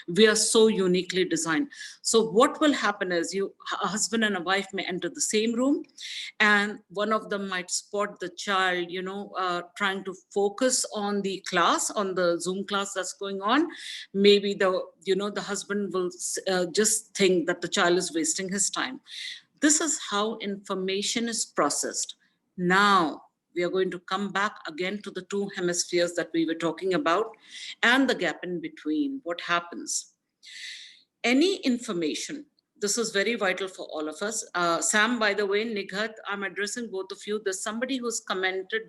We are so uniquely designed. So what will happen is a husband and a wife may enter the same room, and one of them might spot the child, trying to focus on the class, on the Zoom class that's going on. Maybe the husband will just think that the child is wasting his time. This is how information is processed. Now, we are going to come back again to the two hemispheres that we were talking about and the gap in between. What happens? Any information, this is very vital for all of us. Sam, by the way, Nighat, I'm addressing both of you. There's somebody who's commented,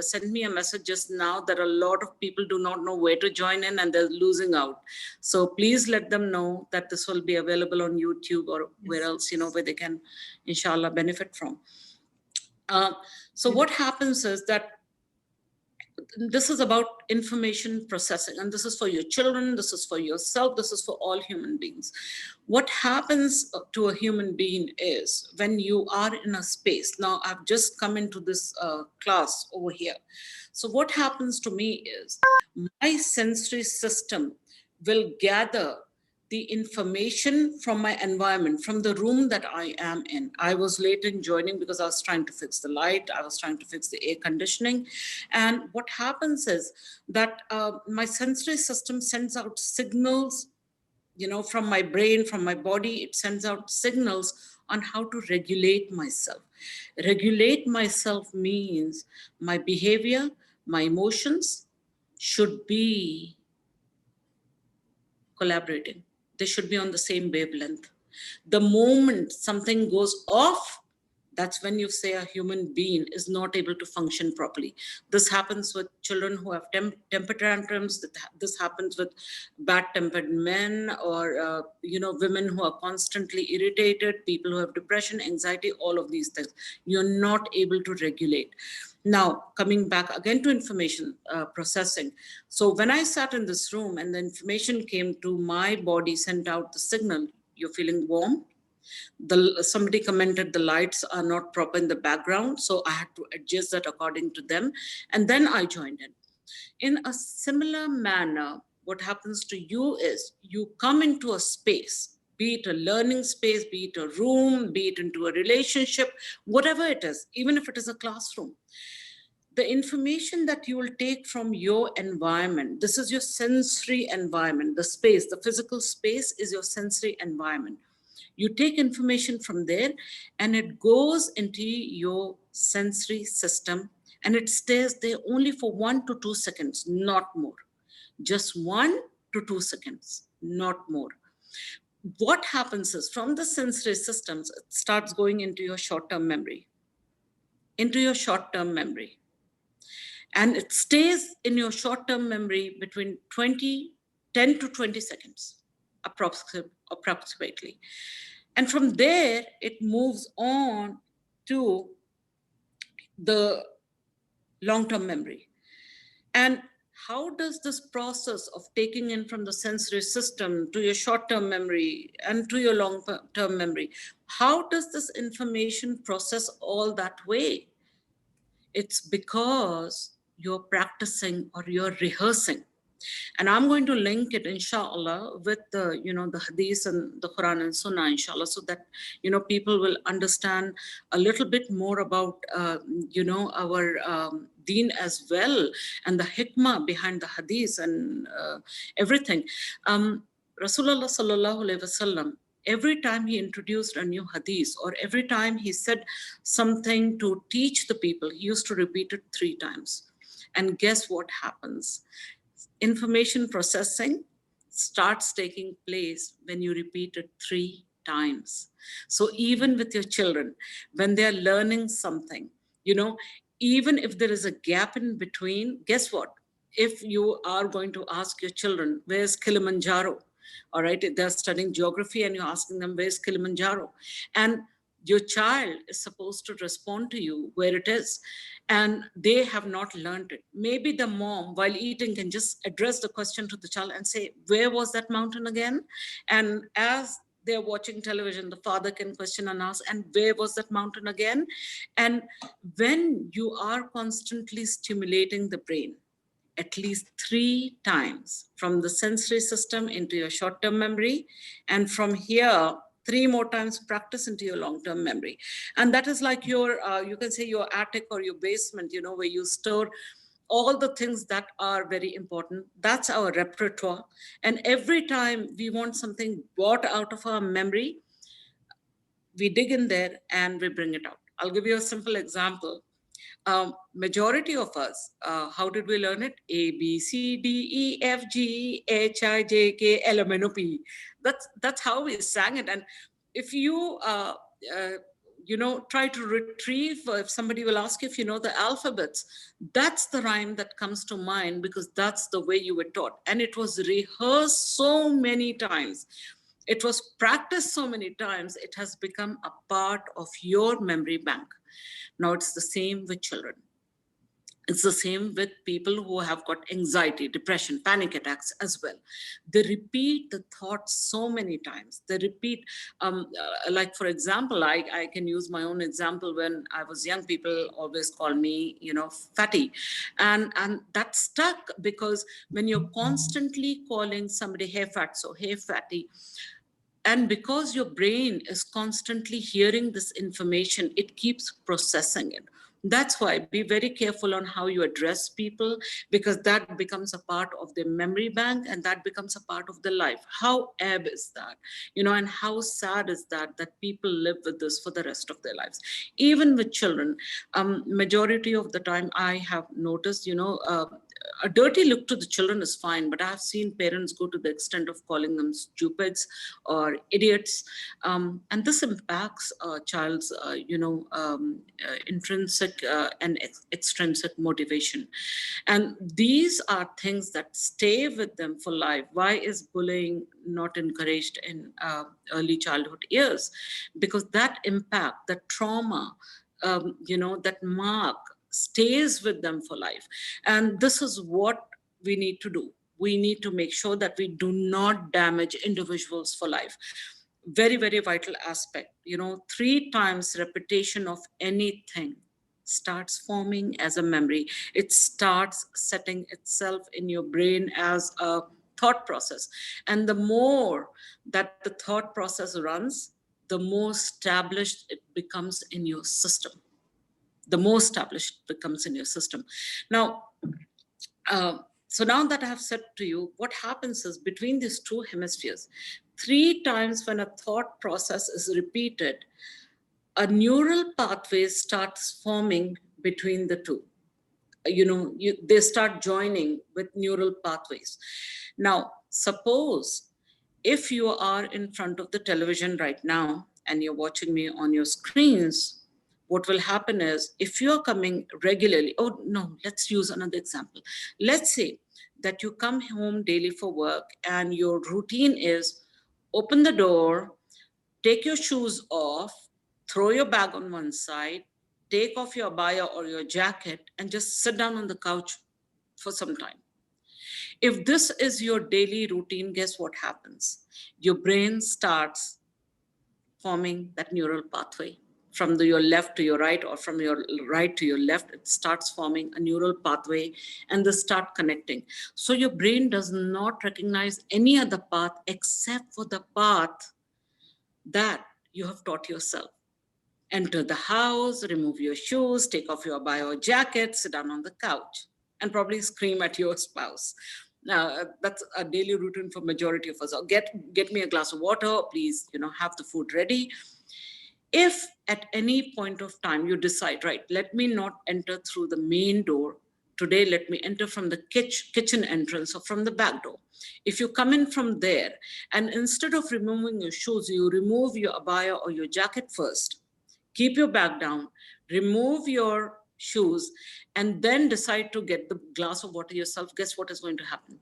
sent me a message just now that a lot of people do not know where to join in and they're losing out. So please let them know that this will be available on YouTube or where else, where they can, inshallah, benefit from. So what happens is that this is about information processing, and this is for your children, this is for yourself, this is for all human beings. What happens to a human being is when you are in a space. Now, I've just come into this class over here. So what happens to me is my sensory system will gather the information from my environment, from the room that I am in. I was late in joining because I was trying to fix the light, I was trying to fix the air conditioning. And what happens is that my sensory system sends out signals, from my brain, from my body, it sends out signals on how to regulate myself. Regulate myself means my behavior, my emotions should be collaborating. They should be on the same wavelength. The moment something goes off, that's when you say a human being is not able to function properly. This happens with children who have temper tantrums. This happens with bad-tempered men, or women who are constantly irritated, people who have depression, anxiety, all of these things. You're not able to regulate. Now, coming back again to information processing. So when I sat in this room and the information came to my body, sent out the signal, you're feeling warm. Somebody commented the lights are not proper in the background, so I had to adjust that according to them. And then I joined in. In a similar manner, what happens to you is you come into a space, be it a learning space, be it a room, be it into a relationship, whatever it is, even if it is a classroom. The information that you will take from your environment, this is your sensory environment, the space, the physical space is your sensory environment. You take information from there and it goes into your sensory system and it stays there only for 1 to 2 seconds, not more. Just 1 to 2 seconds, not more. What happens is from the sensory systems, it starts going into your short-term memory, And it stays in your short-term memory between 10 to 20 seconds, approximately. And from there, it moves on to the long-term memory. And how does this process of taking in from the sensory system to your short-term memory and to your long-term memory, how does this information process all that way? It's because you're practicing or you're rehearsing. And I'm going to link it, inshallah, with the, the hadith and the Quran and Sunnah, inshallah, so that, people will understand a little bit more about, our deen as well, and the hikmah behind the hadith and everything. Rasulullah sallallahu alaihi wasallam, every time he introduced a new hadith or every time he said something to teach the people, he used to repeat it 3 times. And guess what happens? Information processing starts taking place when you repeat it 3 times. So even with your children, when they're learning something, even if there is a gap in between, guess what? If you are going to ask your children, where's Kilimanjaro? All right, they're studying geography and you're asking them, where's Kilimanjaro? And your child is supposed to respond to you where it is, and they have not learned it. Maybe the mom, while eating, can just address the question to the child and say, where was that mountain again? And as they're watching television, the father can question and ask, and where was that mountain again? And when you are constantly stimulating the brain, at least 3 times from the sensory system into your short-term memory, and from here 3 more times practice into your long-term memory. And that is like your you can say your attic or your basement, you know, where you store all the things that are very important. That's our repertoire. And every time we want something brought out of our memory, we dig in there and we bring it out. I'll give you a simple example. Majority of us, how did we learn it? A, B, C, D, E, F, G, H, I, J, K, L, M, N, O, P. That's how we sang it. And if you, uh, you know, try to retrieve, if somebody will ask you if you know the alphabets, that's the rhyme that comes to mind because that's the way you were taught. And it was rehearsed so many times. It was practiced so many times, it has become a part of your memory bank. Now it's the same with children. It's the same with people who have got anxiety, depression, panic attacks as well. They repeat the thoughts so many times. They repeat, like for example, I can use my own example. When I was young, people always call me, you know, fatty. And that stuck because when you're constantly calling somebody, hey fat, so hey fatty, and because your brain is constantly hearing this information, it keeps processing it. That's why be very careful on how you address people, because that becomes a part of their memory bank and that becomes a part of their life. How ebb is that? You know, and how sad is that, that people live with this for the rest of their lives. Even with children, majority of the time I have noticed, you know, a dirty look to the children is fine, but I've seen parents go to the extent of calling them stupids or idiots, and this impacts a child's, intrinsic and extrinsic motivation. And these are things that stay with them for life. Why is bullying not encouraged in early childhood years? Because that impact, that trauma, that mark stays with them for life. And this is what we need to do. We need to make sure that we do not damage individuals for life. Very, very vital aspect. 3 times repetition of anything starts forming as a memory. It starts setting itself in your brain as a thought process. And the more that the thought process runs, the more established it becomes in your system. The more established it becomes in your system. Now, so now that I have said to you, what happens is between these two hemispheres, 3 times when a thought process is repeated, a neural pathway starts forming between the two. They start joining with neural pathways. Now, suppose if you are in front of the television right now and you're watching me on your screens, what will happen is if you're coming regularly, oh no, let's use another example. Let's say that you come home daily for work and your routine is open the door, take your shoes off, throw your bag on one side, take off your abaya or your jacket, and just sit down on the couch for some time. If this is your daily routine, guess what happens? Your brain starts forming that neural pathway. From your left to your right, or from your right to your left, it starts forming a neural pathway and they start connecting. So your brain does not recognize any other path except for the path that you have taught yourself. Enter the house, remove your shoes, take off your abaya or jacket, sit down on the couch, and probably scream at your spouse. Now, that's a daily routine for majority of us. Or get me a glass of water, please, have the food ready. If at any point of time you decide, right, let me not enter through the main door, today let me enter from the kitchen entrance or from the back door. If you come in from there, and instead of removing your shoes, you remove your abaya or your jacket first, keep your bag down, remove your shoes, and then decide to get the glass of water yourself, guess what is going to happen?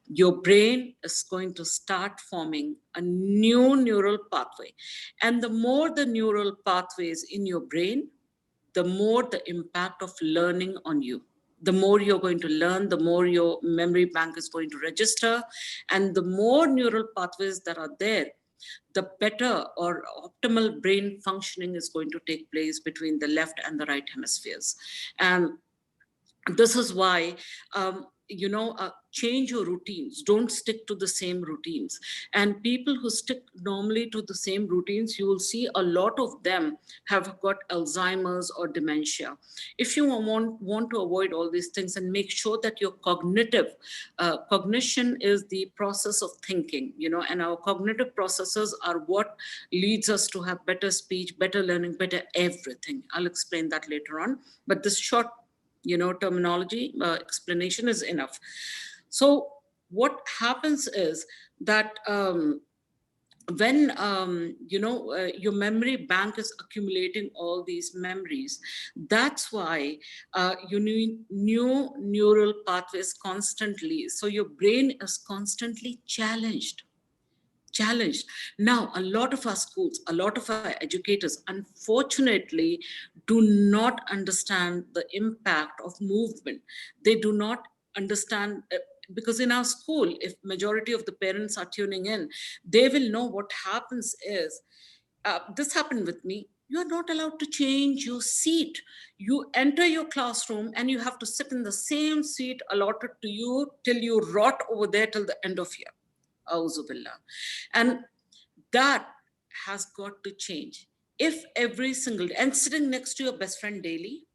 Your brain is going to start forming a new neural pathway. And the more the neural pathways in your brain, the more the impact of learning on you. The more you're going to learn, the more your memory bank is going to register. And the more neural pathways that are there, the better or optimal brain functioning is going to take place between the left and the right hemispheres. And this is why change your routines. Don't stick to the same routines. And people who stick normally to the same routines, you will see a lot of them have got Alzheimer's or dementia. If you want to avoid all these things and make sure that your cognition is the process of thinking, and our cognitive processes are what leads us to have better speech, better learning, better everything. I'll explain that later on, but this short terminology explanation is enough. So what happens is that when your memory bank is accumulating all these memories, that's why you need new neural pathways constantly, so your brain is constantly challenged. Now, a lot of our schools, a lot of our educators, unfortunately, do not understand the impact of movement. They do not understand, because in our school, if majority of the parents are tuning in, they will know what happens is, this happened with me. You are not allowed to change your seat. You enter your classroom and you have to sit in the same seat allotted to you till you rot over there till the end of year. Auzubillah. And that has got to change. If every single day, and sitting next to your best friend daily,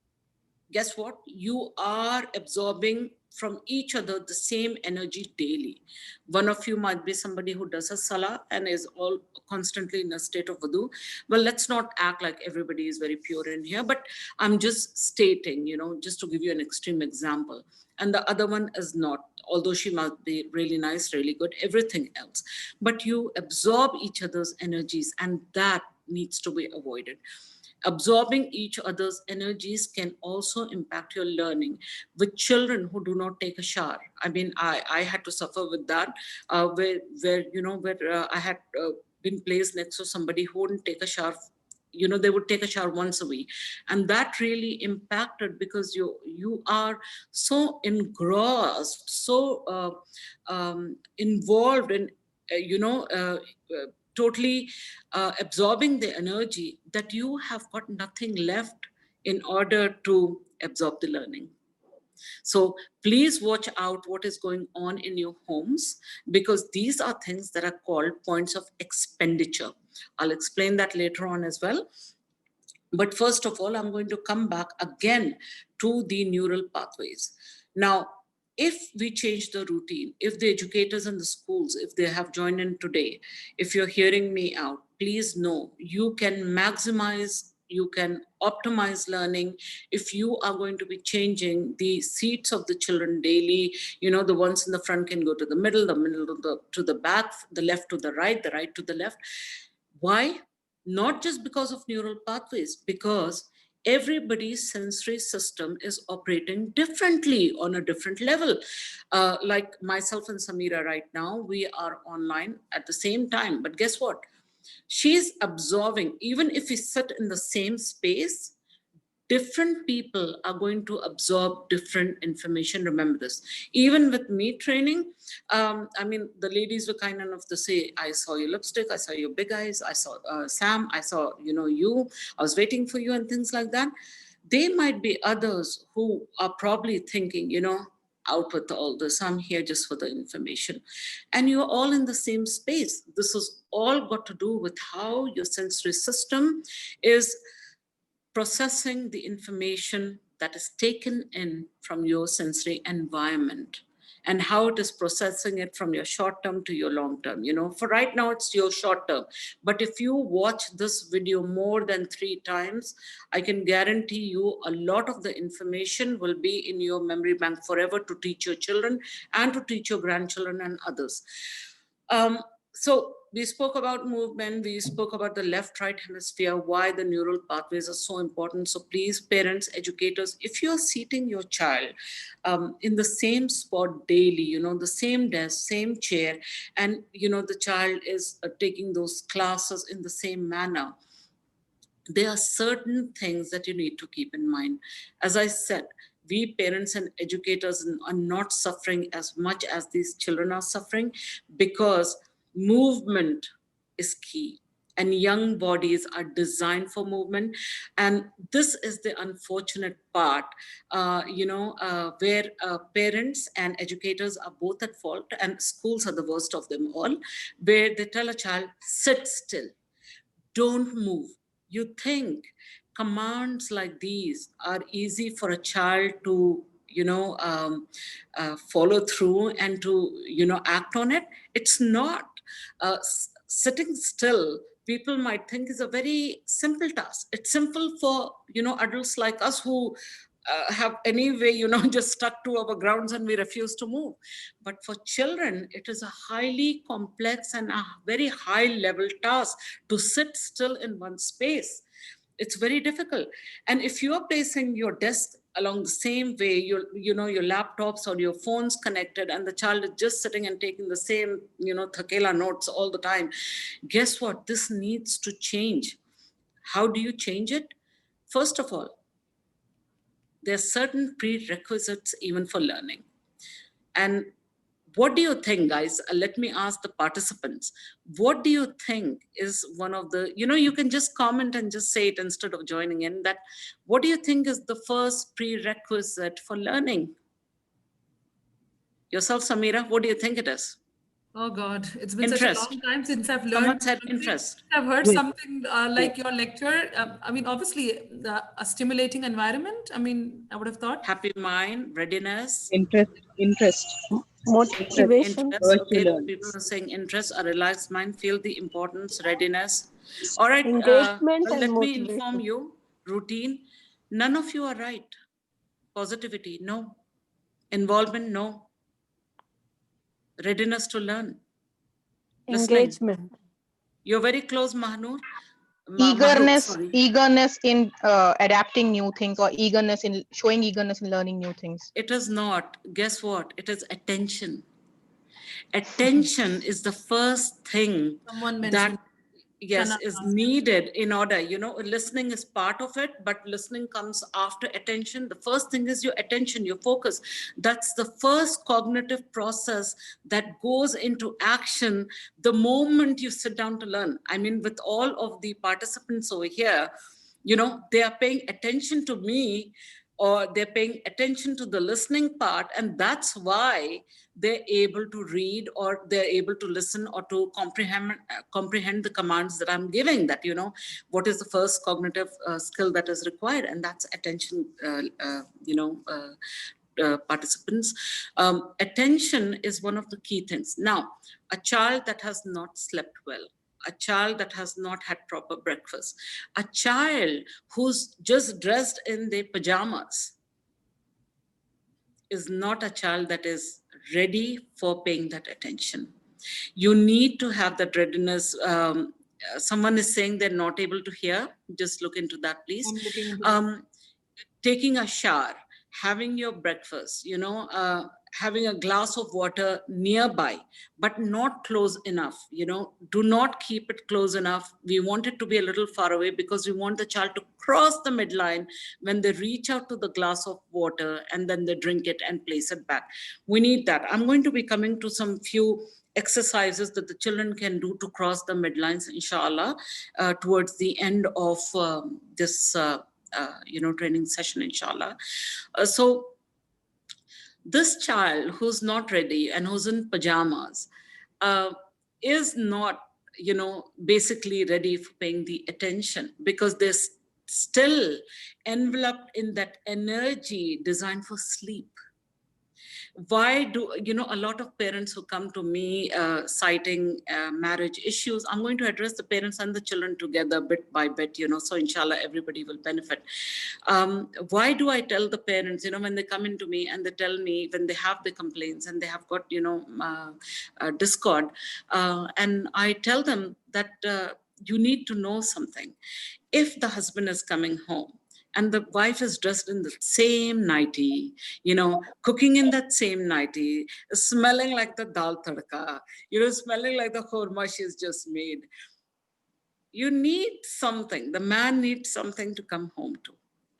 guess what? You are absorbing from each other the same energy daily. One of you might be somebody who does a salah and is all constantly in a state of wudu. Well, let's not act like everybody is very pure in here, but I'm just stating, just to give you an extreme example. And the other one is not, although she might be really nice, really good, everything else. But you absorb each other's energies, and that needs to be avoided. Absorbing each other's energies can also impact your learning. With children who do not take a shower, I mean, I had to suffer with that, where I had been placed next to somebody who wouldn't take a shower. They would take a shower once a week, and that really impacted, because you are so engrossed, so involved in totally absorbing the energy, that you have got nothing left in order to absorb the learning. So please watch out what is going on in your homes, because these are things that are called points of expenditure. I'll explain that later on as well. But first of all, I'm going to come back again to the neural pathways. Now, if we change the routine, if the educators in the schools, if they have joined in today, if you're hearing me out, please know you can maximize, you can optimize learning if you are going to be changing the seats of the children daily. The ones in the front can go to the middle to the back, the left to the right to the left. Why? Not just because of neural pathways, because everybody's sensory system is operating differently on a different level. Like myself and Samira right now, we are online at the same time. But guess what? She's absorbing, even if we sit in the same space, different people are going to absorb different information. Remember this. Even with me training, I mean, the ladies were kind enough to say, I saw your lipstick, I saw your big eyes, I saw Sam, I saw, you, I was waiting for you and things like that. There might be others who are probably thinking, out with all this, I'm here just for the information. And you're all in the same space. This has all got to do with how your sensory system is processing the information that is taken in from your sensory environment, and how it is processing it from your short term to your long term. For right now, it's your short term. But if you watch this video more than 3 times, I can guarantee you a lot of the information will be in your memory bank forever, to teach your children and to teach your grandchildren and others. So we spoke about movement, we spoke about the left-right hemisphere, why the neural pathways are so important. So please, parents, educators, if you're seating your child in the same spot daily, the same desk, same chair, and the child is taking those classes in the same manner, there are certain things that you need to keep in mind. As I said, we parents and educators are not suffering as much as these children are suffering, because movement is key. and young bodies are designed for movement. And this is the unfortunate part, where parents and educators are both at fault, and schools are the worst of them all, where they tell a child, sit still, don't move. You think commands like these are easy for a child to, follow through and to, act on it? It's not. Sitting still, people might think, is a very simple task. It's simple for, adults like us who have anyway, just stuck to our grounds and we refuse to move. But for children, it is a highly complex and a very high level task to sit still in one space. It's very difficult. And if you are placing your desk along the same way, your laptops or your phones connected, and the child is just sitting and taking the same, thakela notes all the time, guess what? This needs to change. How do you change it? First of all, there are certain prerequisites even for learning. And what do you think, guys? Let me ask the participants. What do you think is one of the, you can just comment and just say it instead of joining in, that what do you think is the first prerequisite for learning? Yourself, Samira, what do you think it is? Oh God, it's been such a Interest. long time since I've learned. Someone said I think interest. I've heard Yes, something yes. like your lecture. I mean, obviously, a stimulating environment. I mean, I would have thought. Happy mind, readiness, Interest, interest, Motivation. interest. urge to Okay, learn. people are saying interest, a relaxed mind, feel the importance, readiness. All right, Engagement well, and let me inform motivation. you, routine. None of you are right. Positivity, no. Involvement, no. Readiness to learn. Listening. Engagement. You're very close, Mahnur. Mahrukh, Eagerness, sorry. eagerness in adapting new things, or eagerness in showing eagerness in learning new things. It is not. Guess what? It is attention. Attention is the first thing Someone that, mentioned yes, Shana is last time. needed in order, listening is part of it, but listening comes after attention. The first thing is your attention, your focus. That's the first cognitive process that goes into action the moment you sit down to learn. I mean, with all of the participants over here, they are paying attention to me, or they're paying attention to the listening part, and that's why they're able to read, or they're able to listen, or to comprehend the commands that I'm giving. That, what is the first cognitive skill that is required, and that's attention. Participants, attention is one of the key things. Now, a child that has not slept well, a child that has not had proper breakfast, a child who's just dressed in their pajamas is not a child that is ready for paying that attention. You need to have that readiness. Someone is saying they're not able to hear. Just look into that, please. I'm looking into that. Taking a shower, having your breakfast, having a glass of water nearby, but not close enough. Do not keep it close enough. We want it to be a little far away, because we want the child to cross the midline when they reach out to the glass of water, and then they drink it and place it back. We need that. I'm going to be coming to some few exercises that the children can do to cross the midlines, inshallah, towards the end of this training session, inshallah. So this child who's not ready and who's in pajamas is not, basically ready for paying the attention, because they're still enveloped in that energy designed for sleep. Why do, a lot of parents who come to me citing marriage issues, I'm going to address the parents and the children together bit by bit, so inshallah everybody will benefit. Why do I tell the parents, when they come into me and they tell me, when they have the complaints and they have got, discord, and I tell them that you need to know something. If the husband is coming home and the wife is dressed in the same nightie, cooking in that same nightie, smelling like the dal tadka, smelling like the khorma she's just made, you need something. The man needs something to come home to.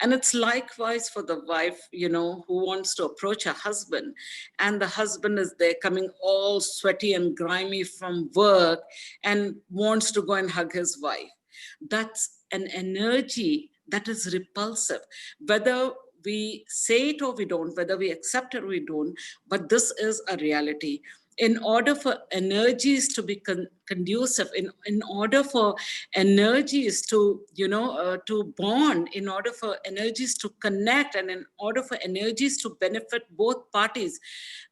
And it's likewise for the wife, who wants to approach her husband, and the husband is there coming all sweaty and grimy from work and wants to go and hug his wife. That's an energy that is repulsive, whether we say it or we don't, whether we accept it or we don't, but this is a reality. In order for energies to be conducive, in order for energies to, to bond, in order for energies to connect, and in order for energies to benefit both parties,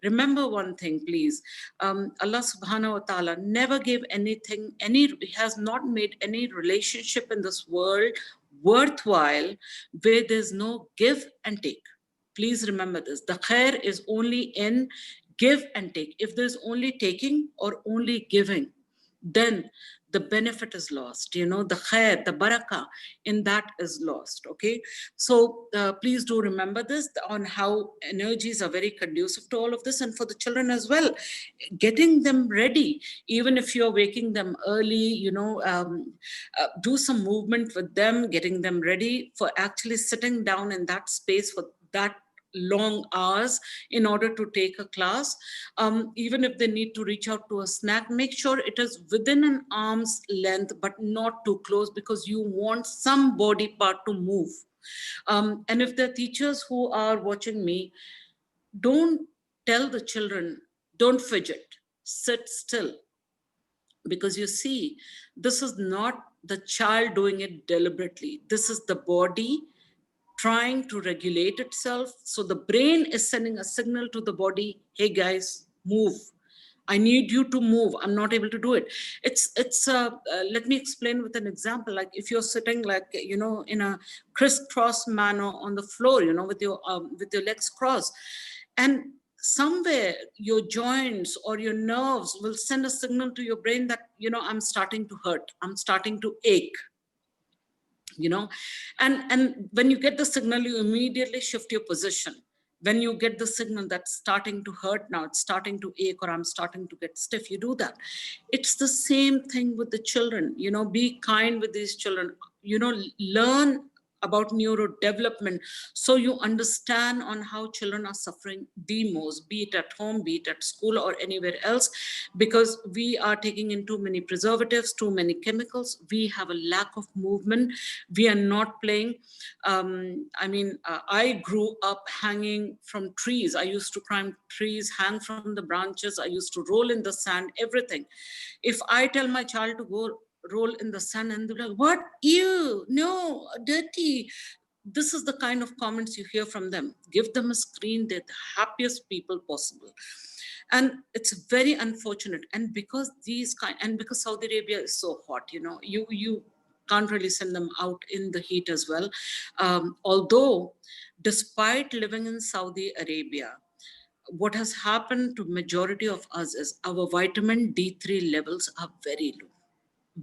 remember one thing, please. Allah subhanahu wa ta'ala never gave anything, has not made any relationship in this world worthwhile where there's no give and take. Please remember this. The khair is only in give and take. If there's only taking or only giving, then the benefit is lost. The khair, the barakah in that is lost. Okay, so please do remember this, on how energies are very conducive to all of this. And for the children as well, getting them ready, even if you're waking them early, do some movement with them, getting them ready for actually sitting down in that space for that long hours in order to take a class. Even if they need to reach out to a snack, make sure it is within an arm's length, but not too close, because you want some body part to move. And if there are teachers who are watching me, don't tell the children, don't fidget, sit still. Because you see, this is not the child doing it deliberately. This is the body trying to regulate itself. So the brain is sending a signal to the body, hey guys, move. I need you to move. I'm not able to do it. Let me explain with an example. Like if you're sitting in a crisscross manner on the floor, with your legs crossed, and somewhere your joints or your nerves will send a signal to your brain that, I'm starting to hurt. I'm starting to ache. And when you get the signal, you immediately shift your position. When you get the signal that's starting to hurt now, it's starting to ache, or I'm starting to get stiff, you do that. It's the same thing with the children. Be kind with these children. Learn about neurodevelopment, so you understand on how children are suffering the most, be it at home, be it at school, or anywhere else, because we are taking in too many preservatives, too many chemicals. We have a lack of movement. We are not playing. I grew up hanging from trees. I used to climb trees, hang from the branches. I used to roll in the sand, everything. If I tell my child to go roll in the sun, and they're like, what? Ew, no, dirty. This is the kind of comments you hear from them. Give them a screen. They're the happiest people possible. And it's very unfortunate. And because because Saudi Arabia is so hot, you can't really send them out in the heat as well. Although, despite living in Saudi Arabia, what has happened to majority of us is our vitamin D3 levels are very low.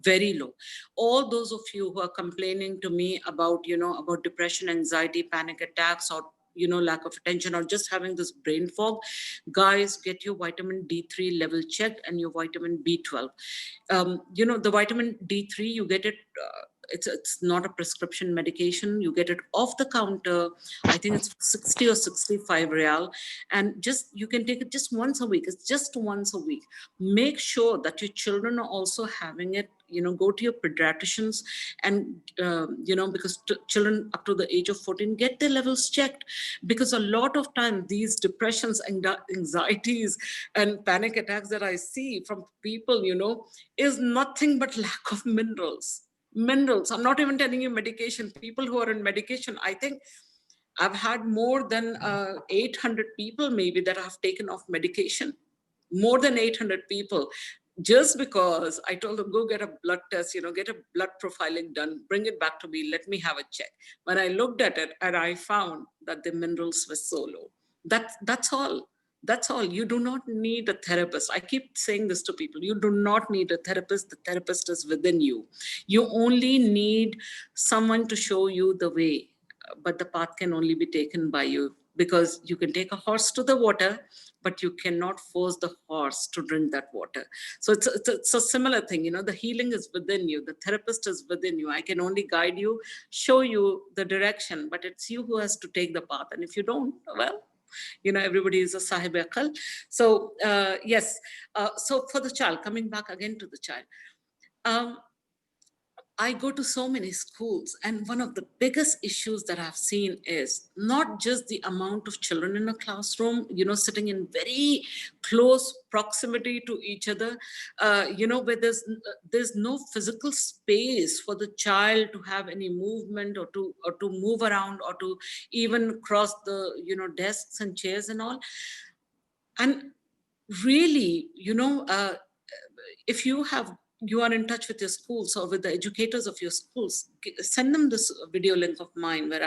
Very low. All those of you who are complaining to me about, about depression, anxiety, panic attacks, or, lack of attention, or just having this brain fog, guys, get your vitamin D3 level checked, and your vitamin B12. The vitamin D3, you get it, it's not a prescription medication. You get it off the counter. I think it's 60 or 65 real. And you can take it just once a week. It's just once a week. Make sure that your children are also having it. Go to your pediatricians, and, because children up to the age of 14, get their levels checked. Because a lot of time, these depressions, anxieties, and panic attacks that I see from people, is nothing but lack of minerals. I'm not even telling you medication. People who are in medication, I think I've had more than 800 people maybe that have taken off medication. More than 800 people. Just because I told them, go get a blood test, get a blood profiling done, bring it back to me, let me have a check. When I looked at it, and I found that the minerals were so low. That's all. That's all. You do not need a therapist. I keep saying this to people. You do not need a therapist. The therapist is within you. You only need someone to show you the way, but the path can only be taken by you, because you can take a horse to the water, but you cannot force the horse to drink that water. So it's a similar thing, you know, the healing is within you, the therapist is within you. I can only guide you, show you the direction, but it's you who has to take the path. And if you don't, well, you know, everybody is a sahib aqal. So yes, so for the child, coming back again to the child, I go to so many schools, and one of the biggest issues that I've seen is not just the amount of children in a classroom, you know, sitting in very close proximity to each other, you know, where there's no physical space for the child to have any movement or to move around or to even cross the, you know, desks and chairs and all. And really, you know, if you are in touch with your schools or with the educators of your schools, send them this video link of mine where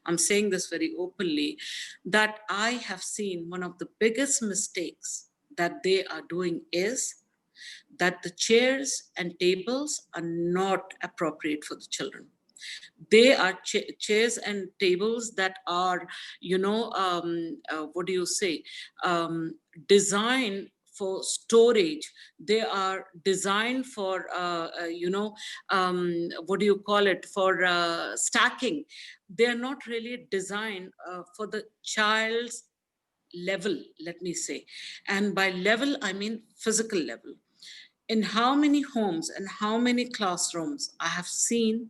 I'm saying this very openly, that I have seen one of the biggest mistakes that they are doing is that the chairs and tables are not appropriate for the children. They are chairs and tables that are, you know, what do you say, designed for storage. They are designed for, you know, what do you call it, for stacking. They are not really designed for the child's level, let me say. And by level, I mean physical level. In how many homes and how many classrooms I have seen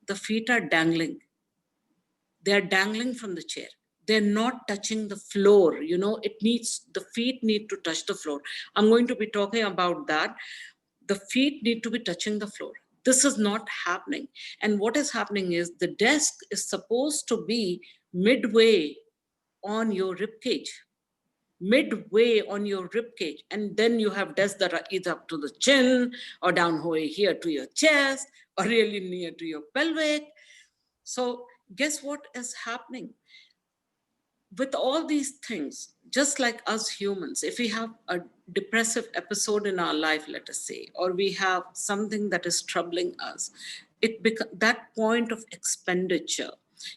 the feet are dangling. They're dangling from the chair. They're not touching the floor. You know, the feet need to touch the floor. I'm going to be talking about that. The feet need to be touching the floor. This is not happening. And what is happening is the desk is supposed to be midway on your rib cage. Midway on your rib cage, and then you have desks that are either up to the chin or down here to your chest or really near to your pelvic. So guess what is happening with all these things? Just like us humans, if we have a depressive episode in our life, let us say, or we have something that is troubling us, that point of expenditure,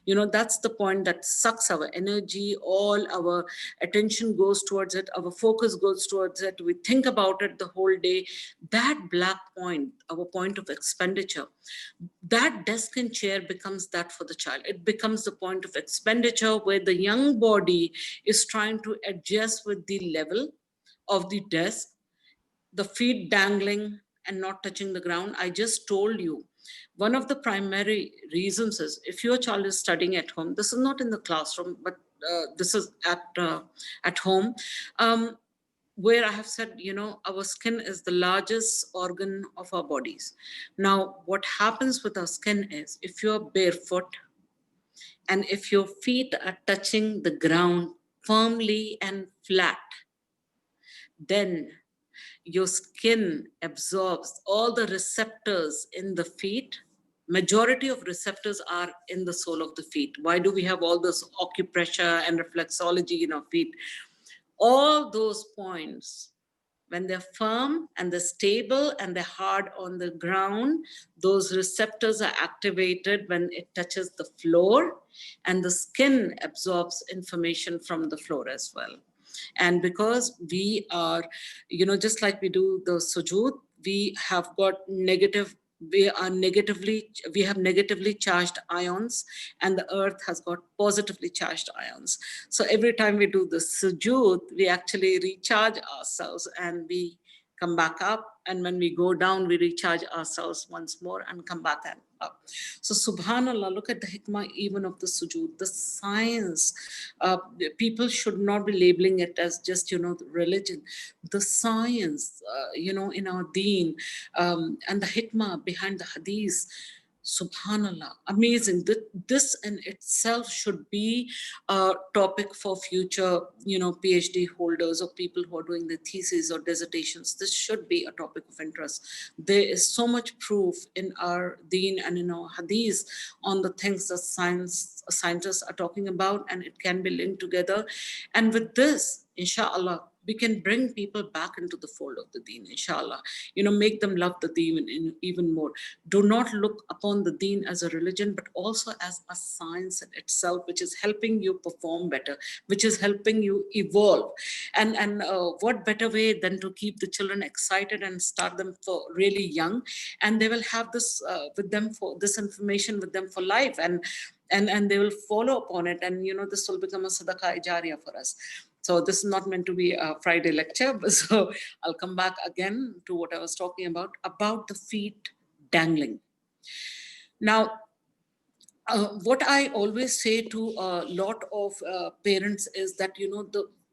you know, that's the point that sucks our energy, all our attention goes towards it, our focus goes towards it, we think about it the whole day. That black point, our point of expenditure, that desk and chair becomes that for the child. It becomes the point of expenditure where the young body is trying to adjust with the level of the desk, the feet dangling and not touching the ground. I just told you, one of the primary reasons is if your child is studying at home, this is not in the classroom, but this is at home, where I have said, you know, our skin is the largest organ of our bodies. Now, what happens with our skin is if you're barefoot and if your feet are touching the ground firmly and flat, then your skin absorbs all the receptors in the feet. Majority of receptors are in the sole of the feet. Why do we have all this acupressure and reflexology in our feet? All those points, when they're firm and they're stable and they're hard on the ground, those receptors are activated when it touches the floor, and the skin absorbs information from the floor as well. And because we are, you know, just like we do the sujood, we have negatively charged ions, and the earth has got positively charged ions. So every time we do the sujood, we actually recharge ourselves and we come back up. And when we go down, we recharge ourselves once more and come back and up. So subhanallah, look at the hikmah even of the sujood, the science. People should not be labeling it as just, you know, the religion. The science, you know, in our deen, and the hikmah behind the hadith. Subhanallah, amazing. This in itself should be a topic for future, you know, PhD holders or people who are doing the theses or dissertations. This should be a topic of interest. There is so much proof in our deen and in our hadith on the things that scientists are talking about, and it can be linked together. And with this, inshallah, we can bring people back into the fold of the deen, inshallah. Make them love the deen even more. Do not look upon the deen as a religion, but also as a science in itself, which is helping you perform better, which is helping you evolve. And what better way than to keep the children excited and start them for really young, and they will have this with them for this information with them for life, and they will follow upon it, and this will become a sadaqah jariyah for us. So this is not meant to be a Friday lecture, but so I'll come back again to what I was talking about the feet dangling. Now, what I always say to a lot of parents is that,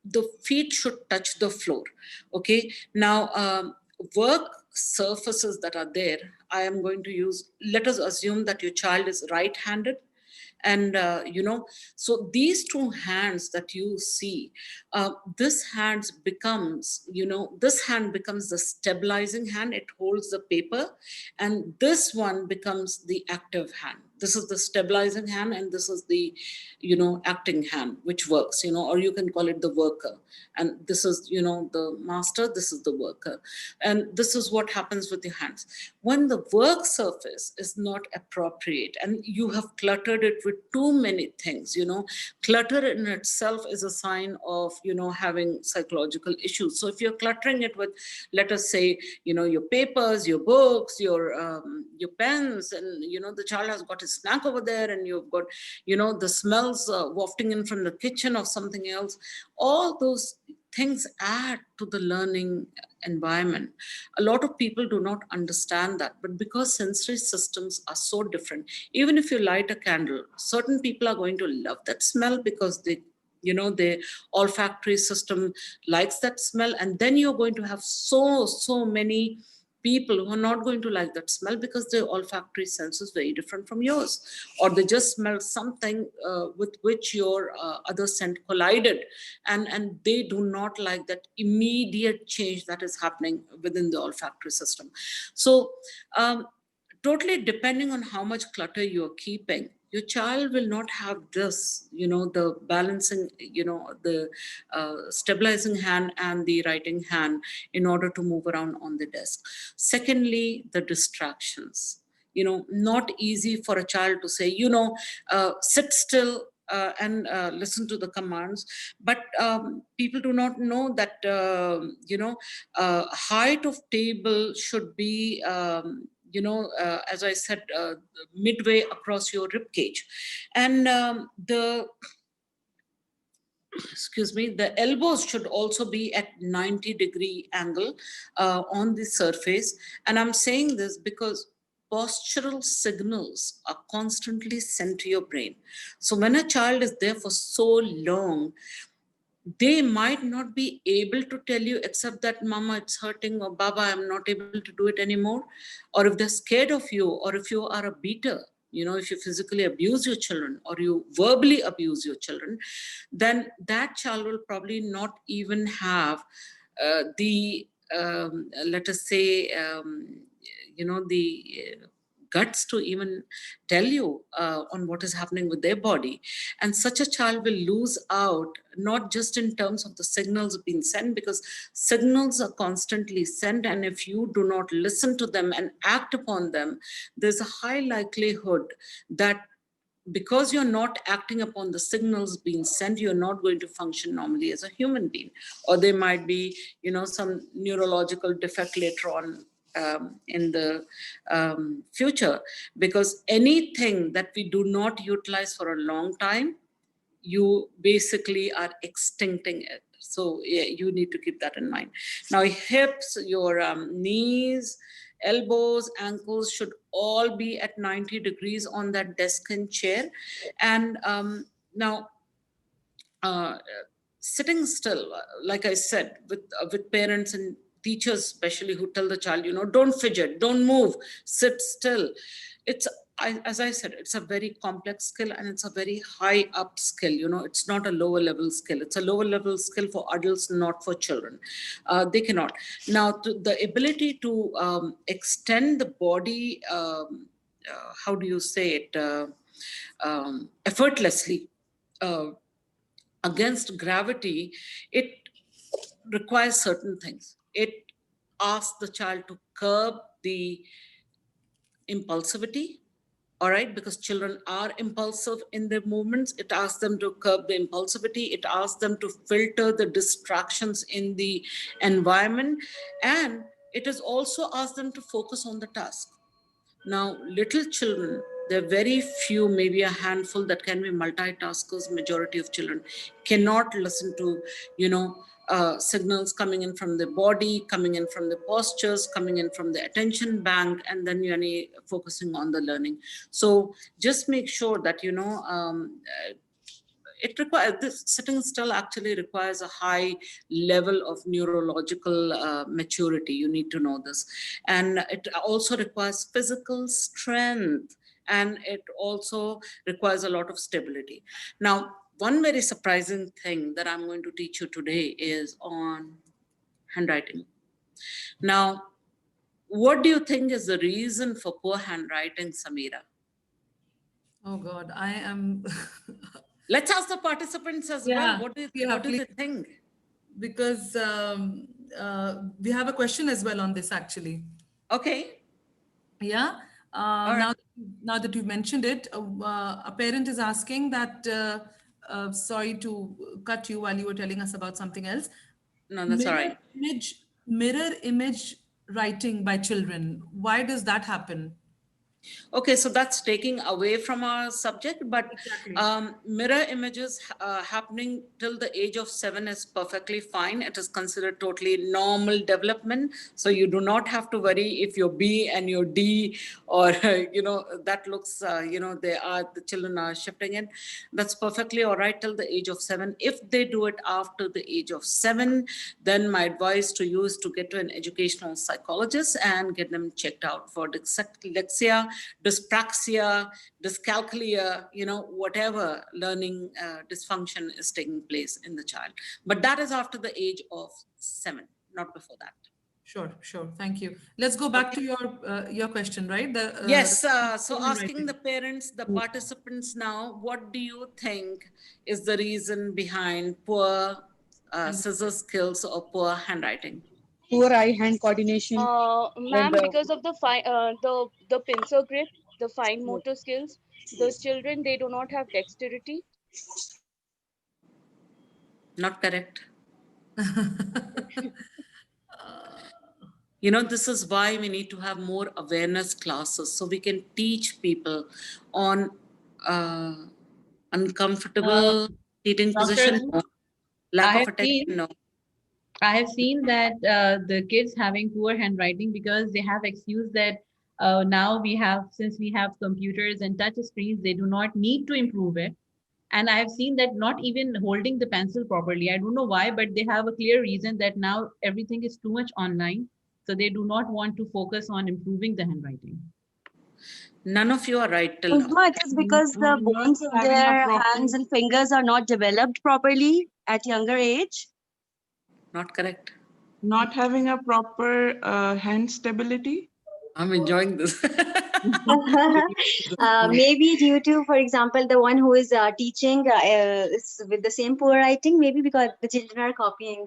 the feet should touch the floor. Okay. Now, work surfaces that are there, I am going to use, let us assume that your child is right-handed. And, so these two hands that you see, this hand becomes the stabilizing hand. It holds the paper. And this one becomes the active hand. This is the stabilizing hand, and this is the, acting hand, which works, or you can call it the worker. And this is, the master, this is the worker. And this is what happens with the hands. When the work surface is not appropriate and you have cluttered it with too many things, clutter in itself is a sign of, having psychological issues. So if you're cluttering it with, let us say, your papers, your books, your pens, and, the child has got his snack over there, and you've got, the smells wafting in from the kitchen or something else, all those things add to the learning environment. A lot of people do not understand that, but because sensory systems are so different, even if you light a candle, certain people are going to love that smell because their olfactory system likes that smell. And then you're going to have so many people who are not going to like that smell because their olfactory sense is very different from yours, or they just smell something with which your other scent collided, and they do not like that immediate change that is happening within the olfactory system. So totally depending on how much clutter you're keeping, your child will not have this, the balancing, the stabilizing hand and the writing hand in order to move around on the desk. Secondly, the distractions. Not easy for a child to say, sit still and listen to the commands. But people do not know that, height of table should be, as I said, midway across your rib cage. And the elbows should also be at 90-degree angle on the surface. And I'm saying this because postural signals are constantly sent to your brain. So when a child is there for so long, they might not be able to tell you except that mama, it's hurting, or baba, I'm not able to do it anymore. Or if they're scared of you, or if you are a beater, if you physically abuse your children or you verbally abuse your children, then that child will probably not even have let us say, the guts to even tell you on what is happening with their body. And such a child will lose out, not just in terms of the signals being sent, because signals are constantly sent, and if you do not listen to them and act upon them, there's a high likelihood that because you're not acting upon the signals being sent, you're not going to function normally as a human being. Or there might be, some neurological defect later on in the future, because anything that we do not utilize for a long time, you basically are extincting it. So yeah, you need to keep that in mind. Now, hips, your knees, elbows, ankles should all be at 90 degrees on that desk and chair. And now, sitting still, like I said, with parents and teachers especially, who tell the child, don't fidget, don't move, sit still. As I said, it's a very complex skill, and it's a very high up skill. It's not a lower level skill. It's a lower level skill for adults, not for children. They cannot. Now, the ability to extend the body, how do you say it, effortlessly, against gravity, it requires certain things. It asks the child to curb the impulsivity, all right, because children are impulsive in their movements. It asks them to curb the impulsivity. It asks them to filter the distractions in the environment. And it has also asked them to focus on the task. Now, little children, there are very few, maybe a handful that can be multitaskers. Majority of children cannot listen to, signals coming in from the body, coming in from the postures, coming in from the attention bank, and then focusing on the learning. So just make sure that, it requires, this sitting still actually requires a high level of neurological maturity. You need to know this. And it also requires physical strength, and it also requires a lot of stability. Now, one very surprising thing that I'm going to teach you today is on handwriting. Now, what do you think is the reason for poor handwriting, Samira? Oh God, I am. Let's ask the participants as well. What do they think? Because we have a question as well on this actually. Okay. Yeah. Right. Now that you mentioned it, a parent is asking that, sorry to cut you while you were telling us about something else. No, that's all right. Mirror image writing by children. Why does that happen? Okay, so that's taking away from our subject, but Exactly. mirror images happening till the age of 7 is perfectly fine. It is considered totally normal development. So you do not have to worry if your B and your D, or, that looks, the children are shifting in. That's perfectly all right till the age of 7. If they do it after the age of 7, then my advice to you is to get to an educational psychologist and get them checked out for dyslexia, dyspraxia, dyscalculia, whatever learning dysfunction is taking place in the child. But that is after the age of 7, not before that. Sure. Thank you. Let's go back to your question, right? Yes. So asking the parents, the participants now, what do you think is the reason behind poor scissor skills or poor handwriting? Poor eye-hand coordination. Ma'am, because of the pincer grip, the fine motor skills, the children, they do not have dexterity. Not correct. This is why we need to have more awareness classes, so we can teach people on uncomfortable seating position, Doctor, lack I of have attention, seen no. I have seen that the kids having poor handwriting because they have excused that now since we have computers and touch screens, they do not need to improve it. And I have seen that not even holding the pencil properly. I don't know why, but they have a clear reason that now everything is too much online. So they do not want to focus on improving the handwriting. None of you are right till now. Uzma, it is because the bones of their hands and fingers are not developed properly at younger age. Not correct. Not having a proper hand stability. I'm enjoying this. Maybe due to, for example, the one who is teaching is with the same poor writing, maybe because the children are copying.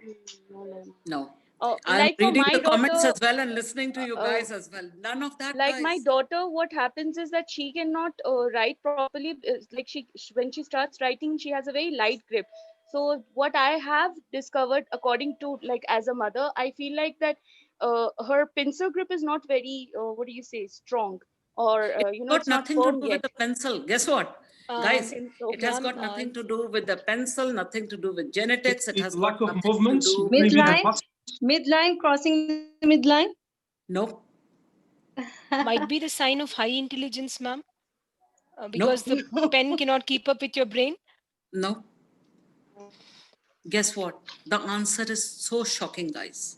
No. I'm Like for reading my the comments daughter, as well and listening to you guys as well. None of that, like guys. my daughter, what happens is that she cannot write properly. Like when she starts writing, she has a very light grip. So what I have discovered, according to, like, as a mother, I feel like that her pincer grip is not very what do you say, strong, or It's got it's not nothing to firm do with yet. the pencil. Guess what, guys? It has Ma'am, got nothing to do with the pencil, nothing to do with genetics. It has got lack of nothing movements, to do maybe the Midline, muscle. midline, crossing the midline. Nope. Might be the sign of high intelligence, ma'am, because Nope. the pen cannot keep up with your brain. No. Guess what? The answer is so shocking, guys.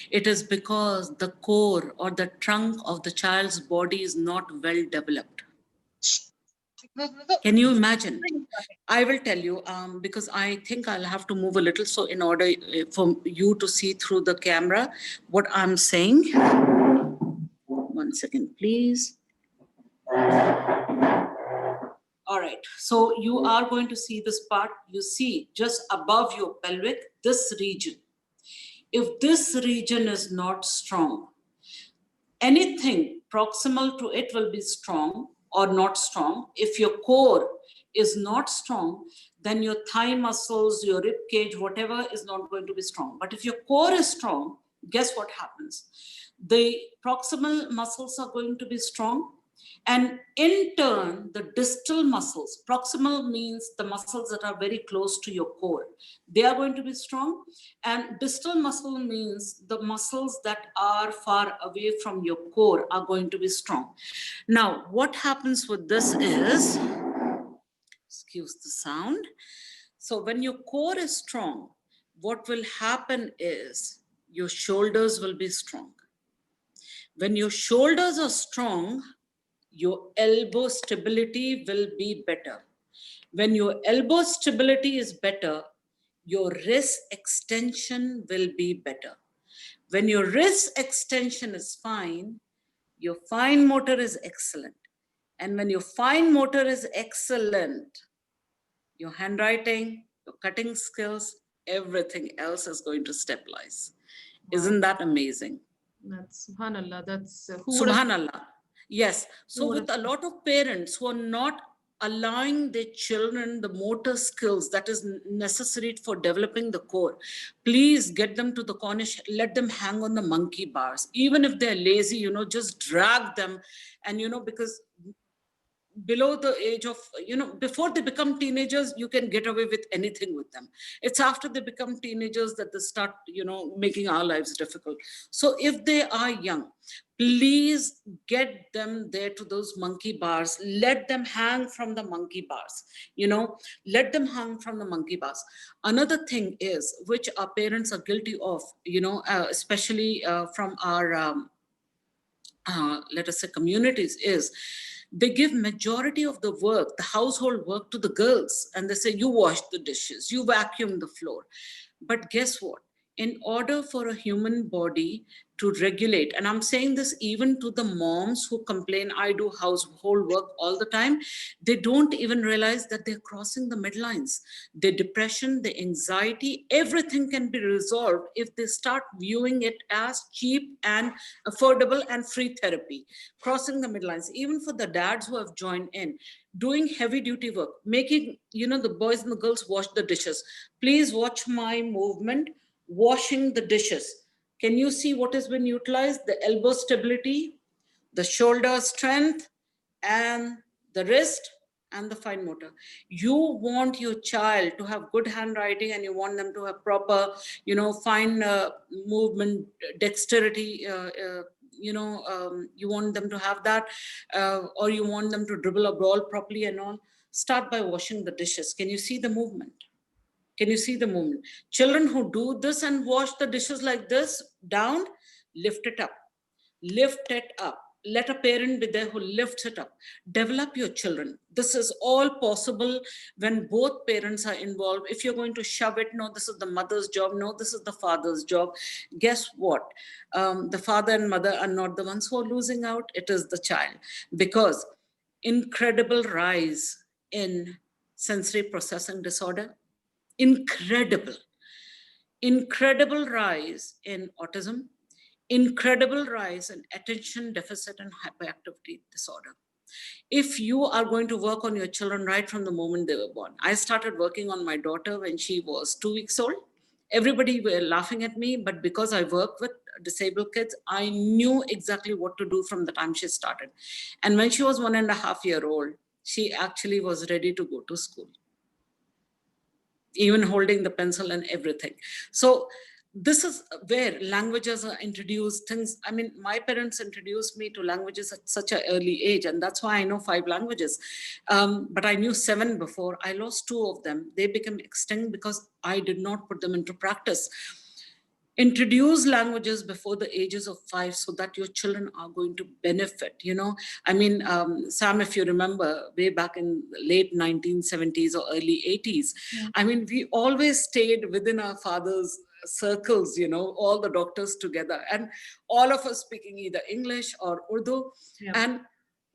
It is because the core or the trunk of the child's body is not well developed. Can you imagine? I will tell you, because I think I'll have to move a little. So in order for you to see through the camera what I'm saying. 1 second, please. All right, so you are going to see this part. You see just above your pelvic, this region. If this region is not strong, anything proximal to it will be strong or not strong. If your core is not strong, then your thigh muscles, your rib cage, whatever is not going to be strong. But if your core is strong, guess what happens? The proximal muscles are going to be strong. And in turn, the distal muscles, proximal means the muscles that are very close to your core, they are going to be strong. And distal muscle means the muscles that are far away from your core are going to be strong. Now, what happens with this is, excuse the sound. So when your core is strong, what will happen is your shoulders will be strong. When your shoulders are strong, your elbow stability will be better. When your elbow stability is better, your wrist extension will be better. When your wrist extension is fine, your fine motor is excellent. And when your fine motor is excellent, your handwriting, your cutting skills, everything else is going to stabilize. Wow. Isn't that amazing? That's subhanallah. That's who would have, Subhanallah. Yes. So would with a have- lot of parents who are not allowing their children the motor skills that is necessary for developing the core, please get them to the Cornish, let them hang on the monkey bars. Even if they're lazy, just drag them. And, because below the age of, before they become teenagers, you can get away with anything with them. It's after they become teenagers that they start, making our lives difficult. So if they are young, please get them there to those monkey bars. Let them hang from the monkey bars, let them hang from the monkey bars. Another thing is, which our parents are guilty of, especially from our, let us say, communities, is they give majority of the work, the household work, to the girls, and they say, you wash the dishes, you vacuum the floor. But guess what? In order for a human body to regulate, and I'm saying this even to the moms who complain, I do household work all the time, they don't even realize that they're crossing the midlines. Their depression, their anxiety, everything can be resolved if they start viewing it as cheap and affordable and free therapy. Crossing the midlines, even for the dads who have joined in, doing heavy duty work, making, the boys and the girls wash the dishes. Please watch my movement, washing the dishes. Can you see what has been utilized? The elbow stability, the shoulder strength, and the wrist and the fine motor. You want your child to have good handwriting, and you want them to have proper, fine movement, dexterity, you want them to have that, or you want them to dribble a ball properly and all. Start by washing the dishes. Can you see the movement? Can you see the movement? Children who do this and wash the dishes like this, down, lift it up. Lift it up. Let a parent be there who lifts it up. Develop your children. This is all possible when both parents are involved. If you're going to shove it, no, this is the mother's job, no, this is the father's job. Guess what? The father and mother are not the ones who are losing out. It is the child. Because incredible rise in sensory processing disorder, incredible rise in autism, incredible rise in attention deficit and hyperactivity disorder. If you are going to work on your children right from the moment they were born. I started working on my daughter when she was 2 weeks old. Everybody were laughing at me, but because I work with disabled kids, I knew exactly what to do from the time she started. And when she was 1.5 years old, she actually was ready to go to school, even holding the pencil and everything. So this is where languages are introduced. Things, I mean, my parents introduced me to languages at such an early age, and that's why I know 5 languages. But I knew 7 before. I lost 2 of them. They became extinct because I did not put them into practice. Introduce languages before the ages of 5 so that your children are going to benefit. I mean, Sam, if you remember way back in late 1970s or early 80s, Yeah. I mean, we always stayed within our father's circles, all the doctors together, and all of us speaking either English or Urdu. Yeah. And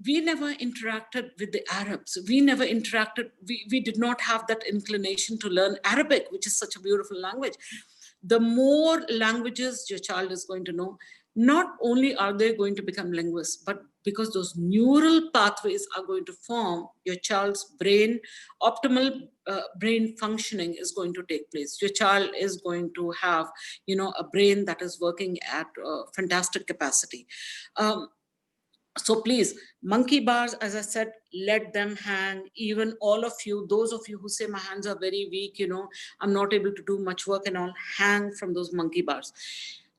we never interacted with the Arabs. We never interacted, we did not have that inclination to learn Arabic, which is such a beautiful language. The more languages your child is going to know, not only are they going to become linguists, but because those neural pathways are going to form, your child's brain, optimal brain functioning is going to take place. Your child is going to have, a brain that is working at fantastic capacity. So please, monkey bars, as I said, let them hang. Even all of you, those of you who say my hands are very weak, I'm not able to do much work and all, hang from those monkey bars.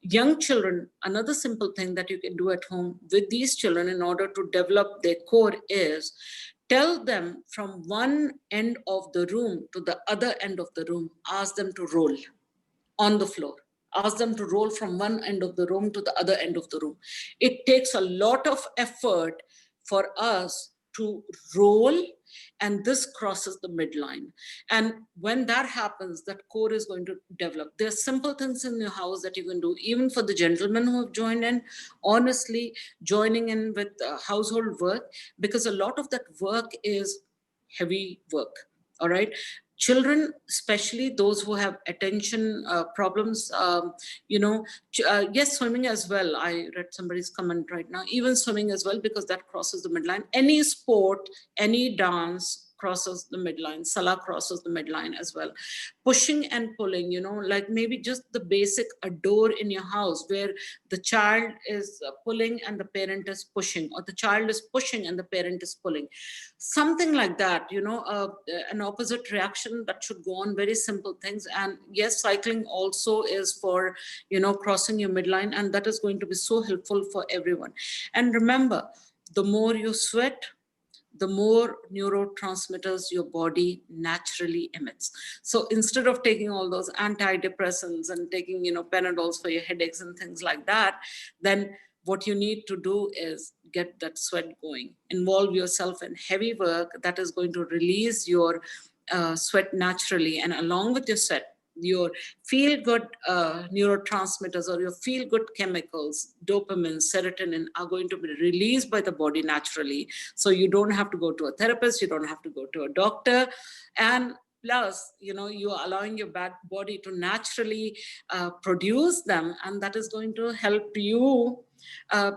Young children, another simple thing that you can do at home with these children in order to develop their core is tell them from one end of the room to the other end of the room, ask them to roll on the floor. Ask them to roll from one end of the room to the other end of the room. It takes a lot of effort for us to roll, and this crosses the midline. And when that happens, that core is going to develop. There are simple things in your house that you can do, even for the gentlemen who have joined in, honestly, joining in with household work, because a lot of that work is heavy work, all right? Children, especially those who have attention problems, yes, swimming as well. I read somebody's comment right now, even swimming as well, because that crosses the midline. Any sport, any dance crosses the midline. Salah crosses the midline as well. Pushing and pulling, like maybe just the basic a door in your house where the child is pulling and the parent is pushing, or the child is pushing and the parent is pulling. Something like that, an opposite reaction that should go on, very simple things. And yes, cycling also is for, crossing your midline, and that is going to be so helpful for everyone. And remember, the more you sweat, the more neurotransmitters your body naturally emits. So instead of taking all those antidepressants and taking, Panadols for your headaches and things like that, then what you need to do is get that sweat going. Involve yourself in heavy work that is going to release your sweat naturally. And along with your sweat, your feel-good neurotransmitters or your feel-good chemicals, dopamine, serotonin, are going to be released by the body naturally. So you don't have to go to a therapist, you don't have to go to a doctor. And plus, you are allowing your body to naturally produce them, and that is going to help you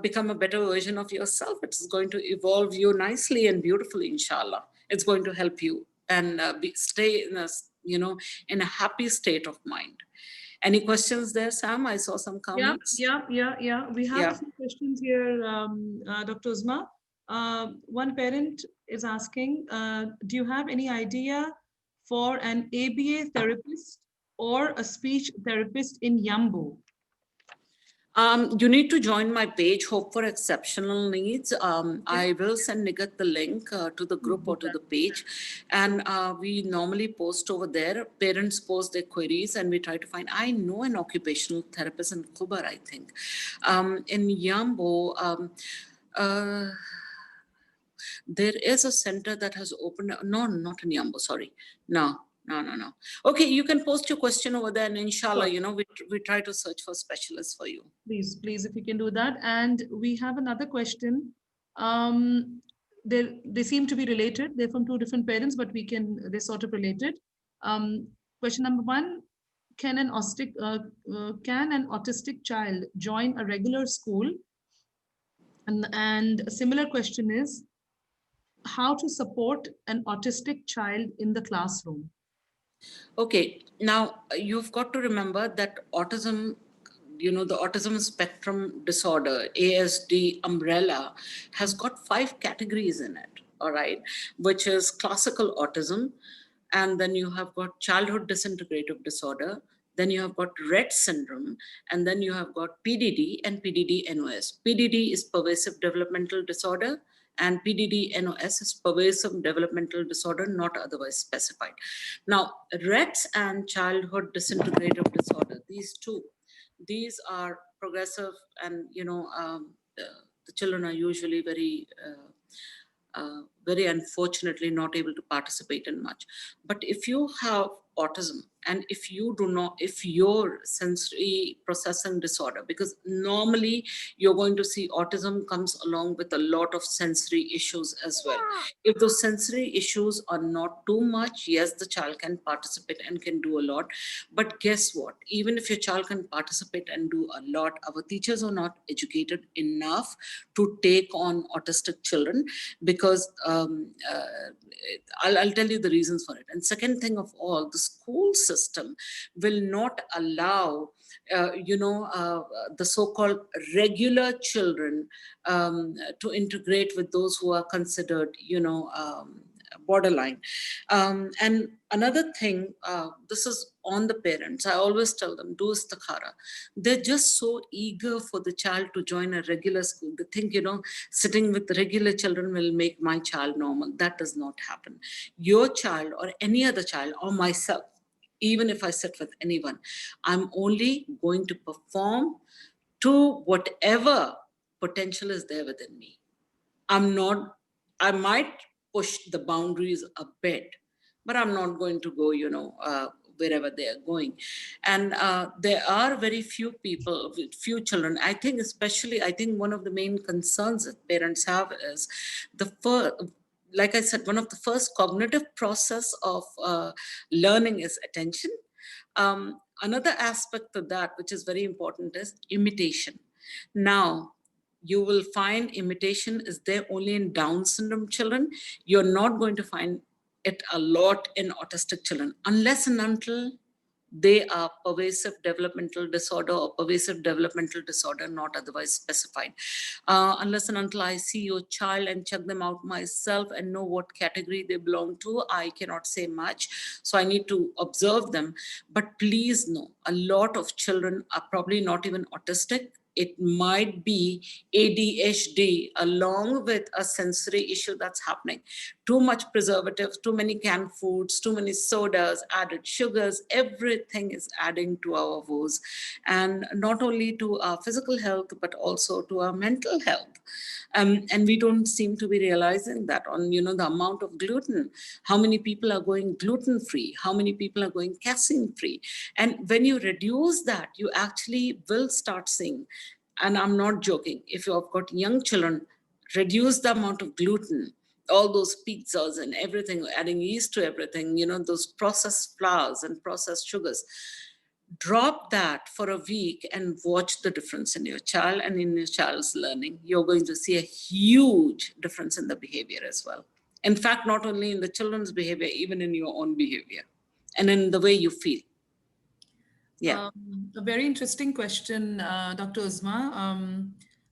become a better version of yourself. It's going to evolve you nicely and beautifully, inshallah. It's going to help you and stay in a in a happy state of mind. Any questions there, Sam? I saw some comments. Yeah. We have a few questions here, Dr. Uzma. One parent is asking, do you have any idea for an ABA therapist or a speech therapist in Yambo? You need to join my page, Hope for Exceptional Needs. I will send Nigat the link to the group or to the page. And we normally post over there. Parents post their queries and we try to find, I know an occupational therapist in Kubar, I think. In Yambo, there is a center that has opened. No, not in Yambo, sorry. No. Okay, you can post your question over there and inshallah, Sure. we try to search for specialists for you. Please, if you can do that. And we have another question. They seem to be related. They're from two different parents, but they're sort of related. Question number one, can an autistic child join a regular school? And a similar question is, how to support an autistic child in the classroom? Okay, now you've got to remember that autism, the autism spectrum disorder, ASD umbrella, has got 5 categories in it, all right, which is classical autism, and then you have got childhood disintegrative disorder, then you have got Rett syndrome, and then you have got PDD and PDD-NOS. PDD is pervasive developmental disorder, and PDD-NOS is pervasive developmental disorder, not otherwise specified. Now, Rett's and childhood disintegrative disorder, these are progressive, and the children are usually very unfortunately not able to participate in much. But if you have autism, and if your sensory processing disorder, because normally you're going to see autism comes along with a lot of sensory issues as well. If those sensory issues are not too much, yes, the child can participate and can do a lot. But guess what? Even if your child can participate and do a lot, our teachers are not educated enough to take on autistic children, because I'll tell you the reasons for it. And second thing of all, the school system will not allow the so-called regular children to integrate with those who are considered borderline. And another thing, this is on the parents. I always tell them, do istikhara. They're just so eager for the child to join a regular school. They think, sitting with regular children will make my child normal. That does not happen. Your child or any other child or myself, even if I sit with anyone, I'm only going to perform to whatever potential is there within me. I might push the boundaries a bit, but I'm not going to go, wherever they are going. And there are very few people, few children. I think one of the main concerns that parents have is like I said, one of the first cognitive process of learning is attention. Another aspect of that, which is very important, is imitation. Now, you will find imitation is there only in Down syndrome children. You're not going to find it a lot in autistic children, unless and until they are pervasive developmental disorder or pervasive developmental disorder not otherwise specified. Unless and until I see your child and check them out myself and know what category they belong to, I cannot say much. So I need to observe them. But please know, a lot of children are probably not even autistic. It might be ADHD along with a sensory issue that's happening. Too much preservatives, too many canned foods, too many sodas, added sugars, everything is adding to our woes. And not only to our physical health, but also to our mental health. And we don't seem to be realizing that on, the amount of gluten, how many people are going gluten-free, how many people are going casein-free. And when you reduce that, you actually will start seeing, and I'm not joking, if you've got young children, reduce the amount of gluten, all those pizzas and everything, adding yeast to everything, those processed flours and processed sugars. Drop that for a week and watch the difference in your child and in your child's learning. You're going to see a huge difference in the behavior as well. In fact, not only in the children's behavior, even in your own behavior and in the way you feel. Yeah. A very interesting question, Dr. Uzma.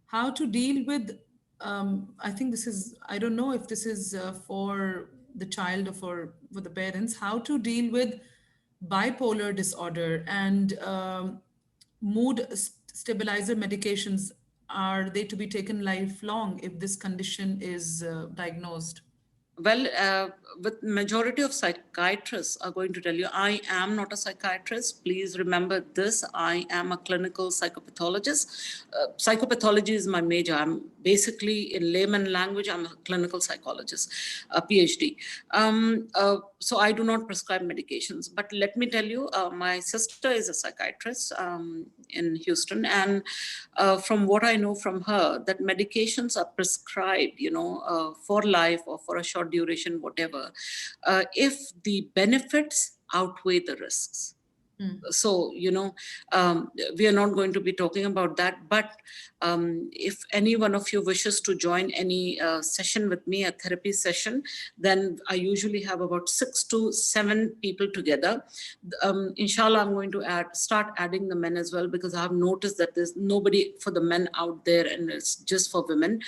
How to deal with, I think this is, I don't know if this is for the child or for the parents, how to deal with bipolar disorder and mood stabilizer medications. Are they to be taken lifelong if this condition is diagnosed? Well, with majority of psychiatrists are going to tell you, I am not a psychiatrist. Please remember this. I am a clinical psychopathologist. Psychopathology is my major. I'm basically, in layman language, I'm a clinical psychologist, a PhD. So I do not prescribe medications. But let me tell you, my sister is a psychiatrist in Houston. And from what I know from her, that medications are prescribed, for life or for a short duration, whatever, if the benefits outweigh the risks. So, we are not going to be talking about that. But if any one of you wishes to join any session with me, a therapy session, then I usually have about 6 to 7 people together. Inshallah, I'm going to start adding the men as well, because I have noticed that there's nobody for the men out there and it's just for women.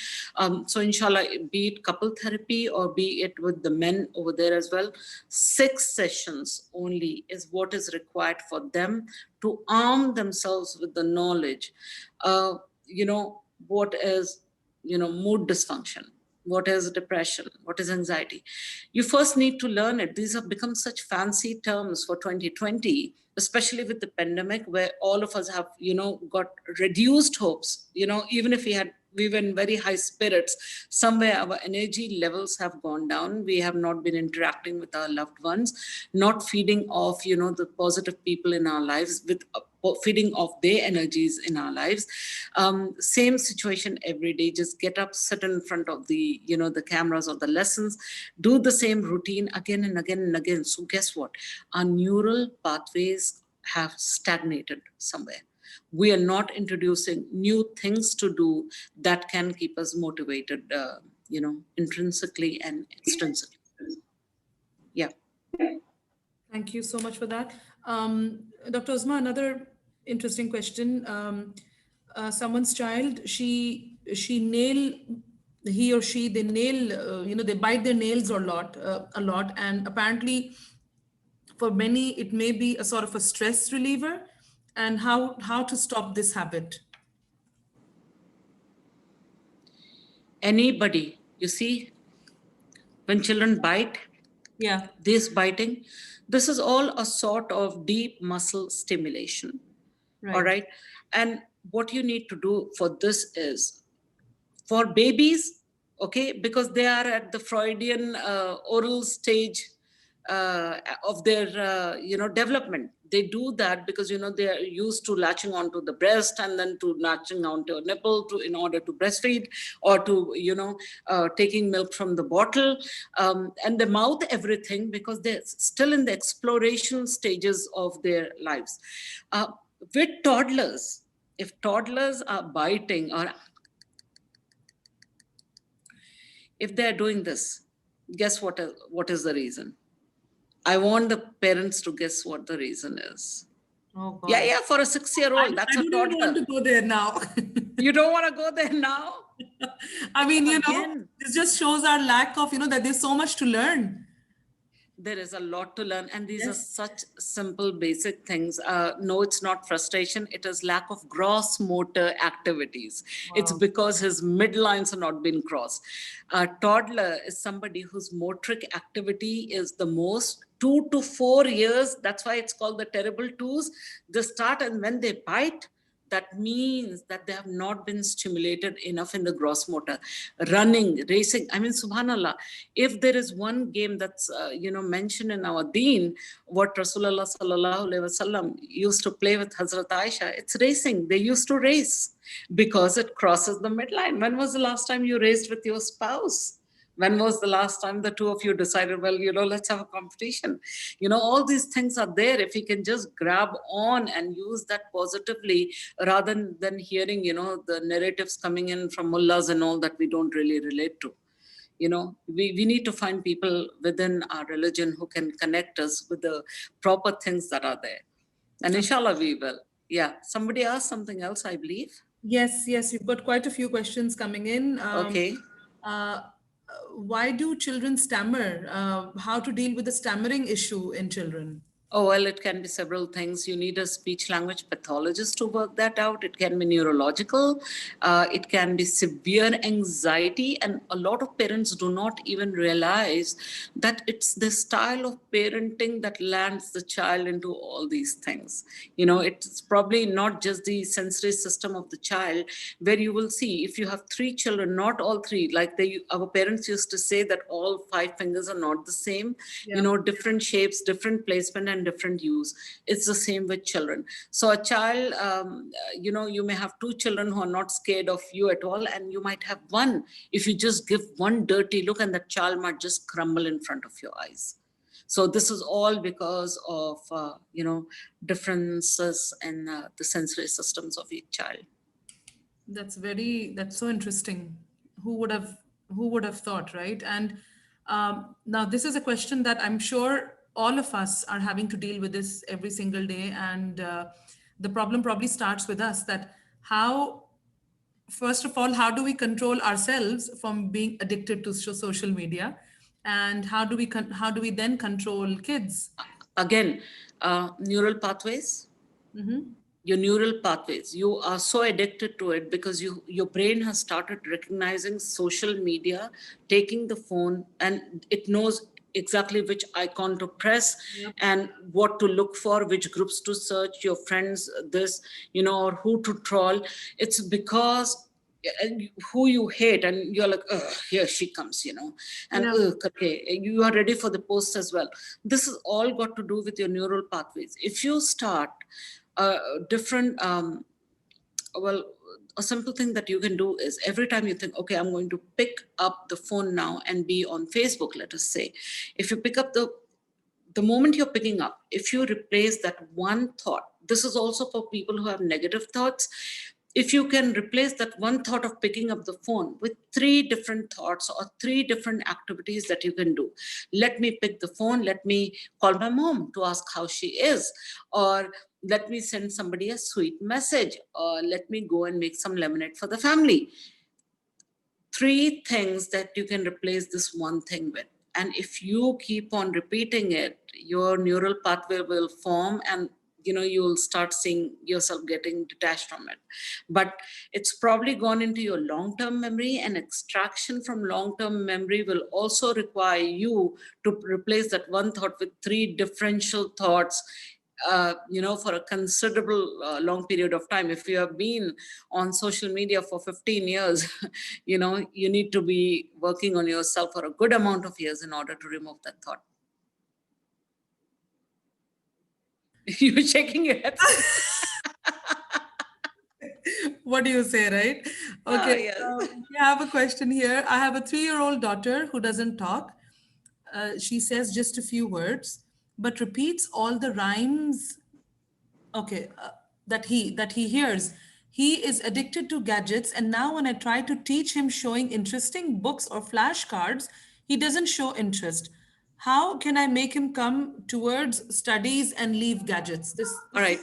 So inshallah, be it couple therapy or be it with the men over there as well, 6 sessions only is what is required for them to arm themselves with the knowledge, what is, mood dysfunction. what is depression, what is anxiety. You first need to learn it. These have become such fancy terms for 2020, especially with the pandemic, where all of us have, got reduced hopes. Even if we were in very high spirits, somewhere our energy levels have gone down. We have not been interacting with our loved ones, not feeding off, the positive people in our lives, with feeding off their energies in our lives. Same situation every day. Just get up, sit in front of the, the cameras or the lessons, do the same routine again and again and again. So guess what? Our neural pathways have stagnated somewhere. We are not introducing new things to do that can keep us motivated, intrinsically and extrinsically. Yeah. Thank you so much for that. Dr. Uzma, another interesting question. Someone's child, he or she, they nail, they bite their nails a lot. And apparently for many, it may be a sort of a stress reliever. And how to stop this habit? Anybody, you see, when children bite, Yeah. this biting, this is all a sort of deep muscle stimulation. Right. All right. And what you need to do for this is, for babies, okay, because they are at the Freudian oral stage of their development. They do that because they are used to latching onto the breast and then to latching onto a nipple in order to breastfeed, or to taking milk from the bottle, and they mouth everything because they're still in the exploration stages of their lives. With toddlers, if toddlers are biting, or if they're doing this, guess what is the reason? I want the parents to guess what the reason is. Oh, God. Yeah, for a 6-year-old, that's a toddler. I don't want to go there now. You don't want to go there now? I mean, Again, this just shows our lack of, that there's so much to learn. There is a lot to learn, and these Yes. are such simple, basic things. No, it's not frustration. It is lack of gross motor activities. Wow. It's because his midlines are not being crossed. A toddler is somebody whose motoric activity is the most 2 to 4 years. That's why it's called the terrible twos. They start, and when they bite, that means that they have not been stimulated enough in the gross motor. Running, racing, I mean, subhanallah, if there is one game that's mentioned in our deen, what Rasulullah sallallahu alaihi wasallam used to play with Hazrat Aisha, it's racing. They used to race because it crosses the midline. When was the last time you raced with your spouse? When was the last time the two of you decided, well, let's have a competition? All these things are there. If you can just grab on and use that positively, rather than hearing, the narratives coming in from mullahs and all that we don't really relate to. We need to find people within our religion who can connect us with the proper things that are there. And inshallah, we will. Yeah. Somebody asked something else, I believe. Yes, we've got quite a few questions coming in. Okay. Why do children stammer? How to deal with the stammering issue in children? Oh, well, it can be several things. You need a speech language pathologist to work that out. It can be neurological. It can be severe anxiety. And a lot of parents do not even realize that it's the style of parenting that lands the child into all these things. It's probably not just the sensory system of the child, where you will see, if you have 3 children, not all 3, like our parents used to say that all 5 fingers are not the same, different shapes, different placement, and different use. It's the same with children. So a child, you may have 2 children who are not scared of you at all, and you might have one. If you just give one dirty look, and that child might just crumble in front of your eyes. So this is all because of differences in the sensory systems of each child. That's so interesting. Who would have thought, right? And now this is a question that I'm sure all of us are having to deal with this every single day. And the problem probably starts with us, that first of all, how do we control ourselves from being addicted to social media? And how do we then control kids? Again, neural pathways. Mm-hmm. your neural pathways. You are so addicted to it because your brain has started recognizing social media, taking the phone, and it knows exactly which icon to press and what to look for, which groups to search, your friends, this, or who to troll. It's because who you hate, and you're like, oh, here she comes, and okay, you are ready for the post as well. This is all got to do with your neural pathways. If you start different, well, a simple thing that you can do is every time you think, okay, I'm going to pick up the phone now and be on Facebook, let us say, if you pick up the moment you're picking up, if you replace that one thought, this is also for people who have negative thoughts. If you can replace that one thought of picking up the phone with 3 different thoughts or 3 different activities that you can do. Let me pick the phone, let me call my mom to ask how she is, or let me send somebody a sweet message, or let me go and make some lemonade for the family. 3 things that you can replace this one thing with. And if you keep on repeating it, your neural pathway will form, and you'll start seeing yourself getting detached from it. But it's probably gone into your long-term memory, and extraction from long-term memory will also require you to replace that one thought with 3 differential thoughts, for a considerable long period of time. If you have been on social media for 15 years, you need to be working on yourself for a good amount of years in order to remove that thought. You're shaking your head. What do you say, right? Okay. Yes. We have a question here. I have a 3-year-old daughter who doesn't talk. She says just a few words, but repeats all the rhymes. Okay, that he hears. He is addicted to gadgets, and now when I try to teach him showing interesting books or flashcards, he doesn't show interest. How can I make him come towards studies and leave gadgets? All right,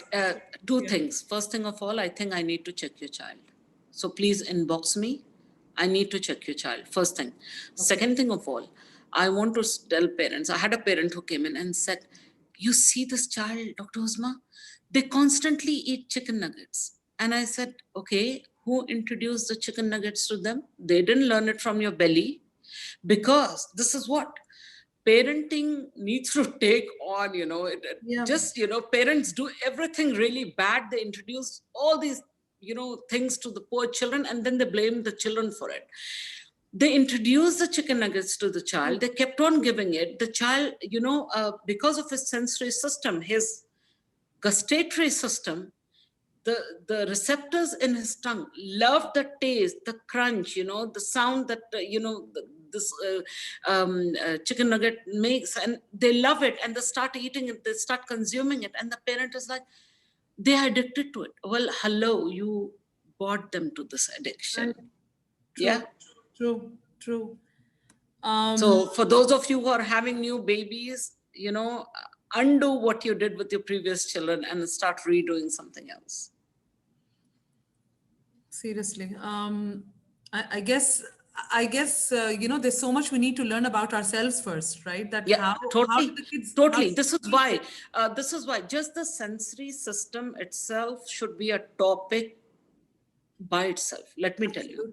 2 things. First thing of all, I think I need to check your child. So please inbox me. I need to check your child. First thing. Second thing of all, I want to tell parents. I had a parent who came in and said, you see this child, Dr. Uzma, they constantly eat chicken nuggets. And I said, okay, who introduced the chicken nuggets to them? They didn't learn it from your belly, because this is what parenting needs to take on, just, parents do everything really bad. They introduce all these, things to the poor children, and then they blame the children for it. They introduced the chicken nuggets to the child. They kept on giving it. The child, because of his sensory system, his gustatory system, the receptors in his tongue love the taste, the crunch, the sound that, this chicken nugget makes, and they love it, and they start eating it, they start consuming it, and the parent is like, they are addicted to it. Well, hello, you brought them to this addiction. Right. True, Yeah. True. So for those of you who are having new babies, undo what you did with your previous children and start redoing something else. Seriously. I guess there's so much we need to learn about ourselves first, right? That Yeah, totally. do the kids, Totally. This is why just the sensory system itself should be a topic by itself. Let me tell you,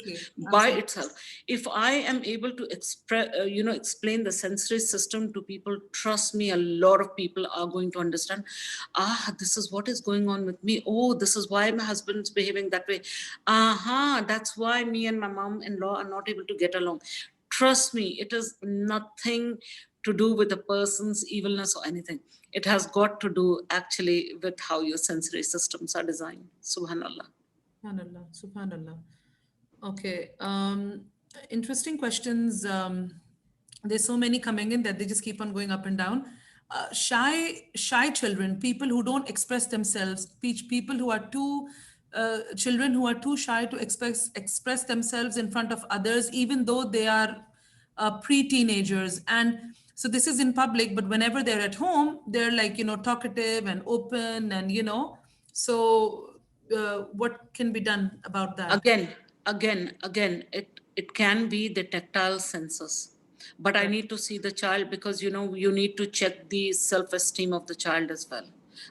by itself. If I am able to explain the sensory system to people, trust me, a lot of people are going to understand, this is what is going on with me. Oh, this is why my husband's behaving that way. That's why me and my mom-in-law are not able to get along. Trust me, it is nothing to do with the person's evilness or anything. It has got to do actually with how your sensory systems are designed. Subhanallah. Subhanallah. Okay. Interesting questions. There's so many coming in that they just keep on going up and down. Shy children, people who don't express themselves, people who are children who are too shy to express themselves in front of others, even though they are pre-teenagers. And so this is in public, but whenever they're at home, they're like, talkative and open, and, so what can be done about that? Again, it can be the tactile senses, but I need to see the child, because you need to check the self-esteem of the child as well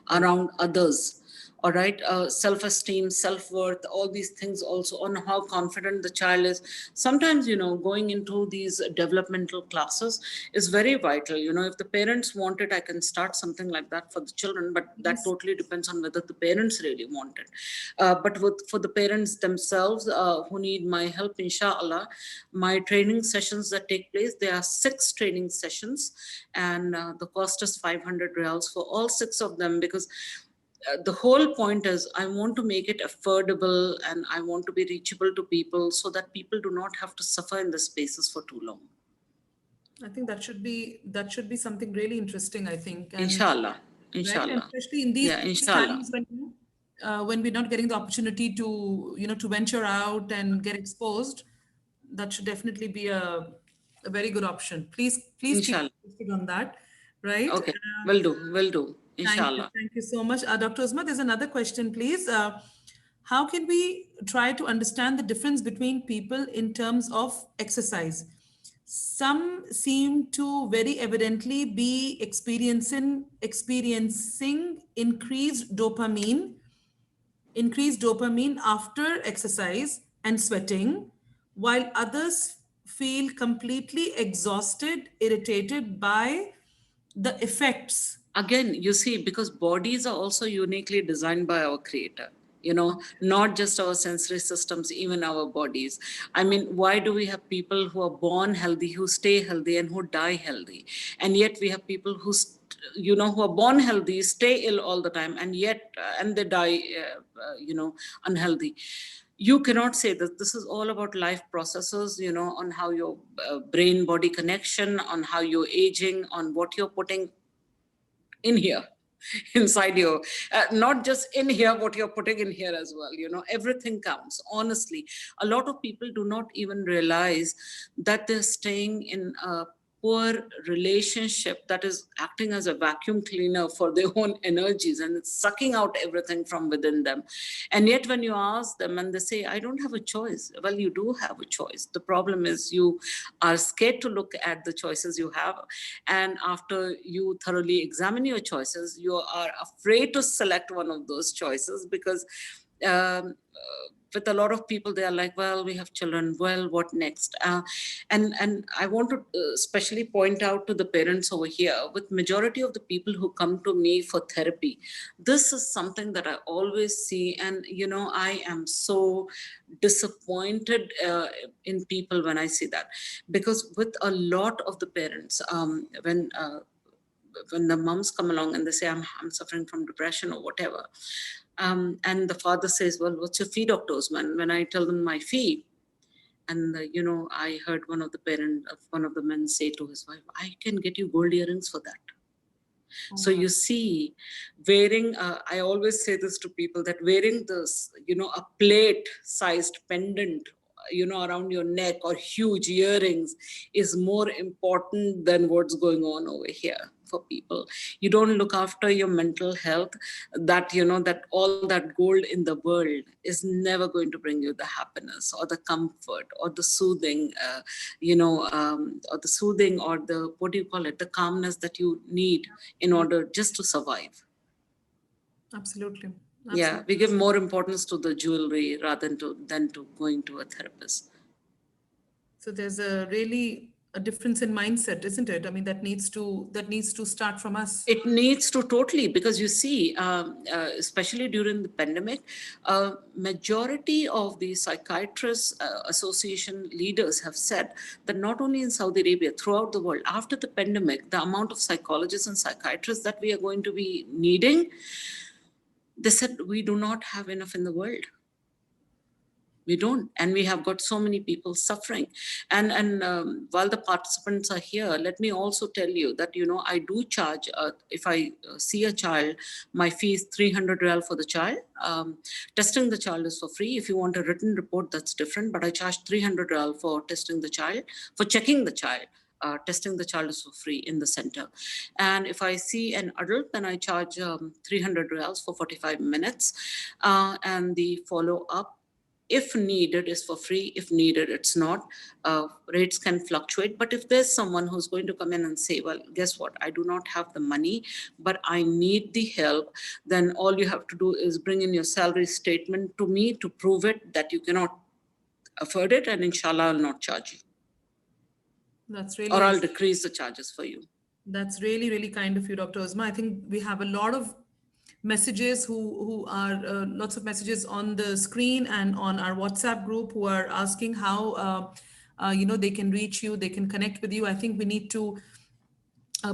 around others. all right, self-esteem, self-worth, all these things also, on how confident the child is. Sometimes, going into these developmental classes is very vital. If the parents want it, I can start something like that for the children, but that totally depends on whether the parents really want it. But for the parents themselves who need my help, inshallah, my training sessions that take place, there are 6 training sessions, and the cost is 500 reals for all 6 of them, because the whole point is I want to make it affordable, and I want to be reachable to people, so that people do not have to suffer in the spaces for too long. I think that should be something really interesting, I think. And Inshallah. right, and Inshallah. especially in these Yeah, inshallah. times when we're not getting the opportunity to venture out and get exposed, that should definitely be a very good option. Please keep Inshallah. posting on that, right? Okay. Will do. Inshallah. Thank you so much. Dr. Uzma, there's another question, please. How can we try to understand the difference between people in terms of exercise? Some seem to very evidently be experiencing increased dopamine after exercise and sweating, while others feel completely exhausted, irritated by the effects. Again, you see, because bodies are also uniquely designed by our creator, not just our sensory systems, even our bodies. I mean, why do we have people who are born healthy, who stay healthy, and who die healthy? And yet we have people who are born healthy, stay ill all the time, and yet and they die unhealthy. You cannot say that. This is all about life processes, on how your brain body connection, on how you're aging, on what you're putting in here, inside you, not just in here, what you're putting in here as well. Everything counts. Honestly, a lot of people do not even realize that they're staying in a poor relationship that is acting as a vacuum cleaner for their own energies, and it's sucking out everything from within them. And yet when you ask them and they say, I don't have a choice, well, you do have a choice. The problem is you are scared to look at the choices you have, and after you thoroughly examine your choices, you are afraid to select one of those choices, because with a lot of people, they are like, well, we have children, well, what next? And I want to especially point out to the parents over here, with majority of the people who come to me for therapy, this is something that I always see. And I am so disappointed in people when I see that, because with a lot of the parents, when the moms come along and they say, I'm suffering from depression or whatever, and the father says, well, what's your fee, Dr. Uzman? When I tell them my fee, and I heard one of the men say to his wife, I can get you gold earrings for that. So you see, wearing, I always say this to people, that wearing this, a plate-sized pendant, around your neck, or huge earrings, is more important than what's going on over here for people. You don't look after your mental health, that, that all that gold in the world is never going to bring you the happiness or the comfort or the soothing, or the soothing, or the, what do you call it, the calmness that you need in order just to survive. Absolutely. Yeah, we give more importance to the jewelry rather than to going to a therapist. So there's a difference in mindset, isn't it? I mean, that needs to start from us. It needs to, totally, because you see, especially during the pandemic, majority of the psychiatrists association leaders have said that not only in Saudi Arabia, throughout the world, after the pandemic, the amount of psychologists and psychiatrists that we are going to be needing, they said we do not have enough in the world. We don't, and we have got so many people suffering. And while the participants are here, let me also tell you that I do charge. If I see a child, my fee is 300 riyal for the child. Testing the child is for free. If you want a written report, that's different. But I charge 300 riyal for testing the child, for checking the child. Testing the child is for free in the center. And if I see an adult, then I charge 300 riyals for 45 minutes. And the follow-up If needed, is for free. If needed, it's not. Rates can fluctuate. But if there's someone who's going to come in and say, well, guess what? I do not have the money, but I need the help, then all you have to do is bring in your salary statement to me to prove it that you cannot afford it, and inshallah, I'll not charge you. That's really Or I'll decrease the charges for you. That's really, really kind of you, Dr. Uzma. I think we have a lot of messages who are lots of messages on the screen and on our WhatsApp group who are asking how they can reach you, they can connect with you. I think we need to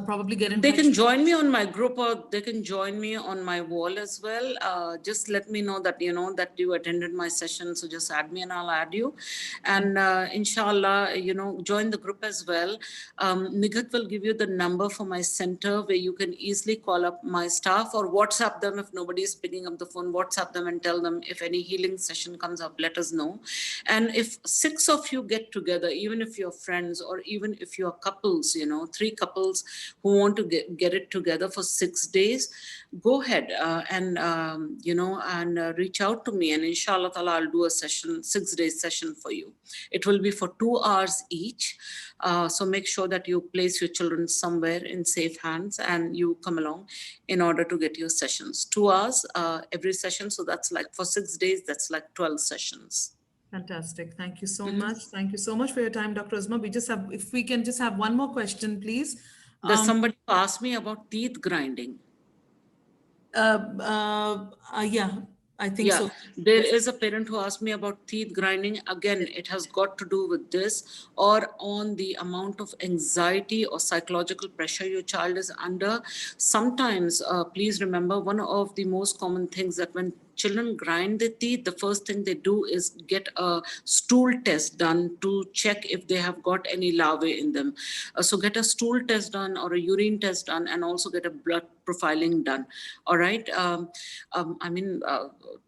probably get in They touch. can join me on my group, or they can join me on my wall as well. Just let me know that that you attended my session. So just add me and I'll add you. And inshallah, join the group as well. Nigat will give you the number for my center where you can easily call up my staff or WhatsApp them if nobody is picking up the phone. WhatsApp them and tell them if any healing session comes up, let us know. And if 6 of you get together, even if you're friends or even if you're couples, 3 couples who want to get it together for 6 days, go ahead and reach out to me, and inshallah ta'ala, I'll do a session, 6-day session for you. It will be for 2 hours each. So make sure that you place your children somewhere in safe hands and you come along in order to get your sessions. 2 hours every session. So that's like for 6 days, that's like 12 sessions. Fantastic. Thank you so much. Thank you so much for your time, Dr. Uzma. If we can just have one more question, please. There's somebody who asked me about teeth grinding. Yeah, I think so. There is a parent who asked me about teeth grinding. Again, it has got to do with this or on the amount of anxiety or psychological pressure your child is under. Sometimes, please remember, one of the most common things that when children grind their teeth, the first thing they do is get a stool test done to check if they have got any larvae in them. So get a stool test done or a urine test done, and also get a blood profiling done. All right.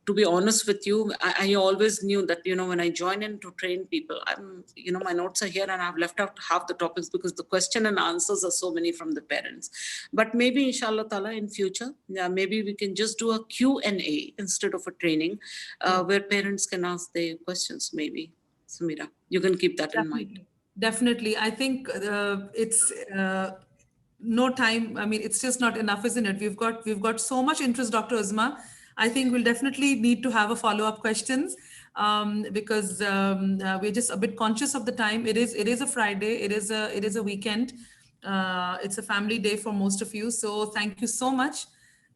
To be honest with you, I always knew that, when I join in to train people, my notes are here and I've left out half the topics because the question and answers are so many from the parents. But maybe inshallah ta'ala in future, maybe we can just do a Q&A instead of a training where parents can ask their questions maybe. Samira, you can keep that in mind. Definitely. I think it's no time. I mean, it's just not enough, isn't it? We've got so much interest, Dr. Uzma. I think we'll definitely need to have a follow-up questions because we're just a bit conscious of the time. It is a Friday. It is a weekend. It's a family day for most of you. So thank you so much.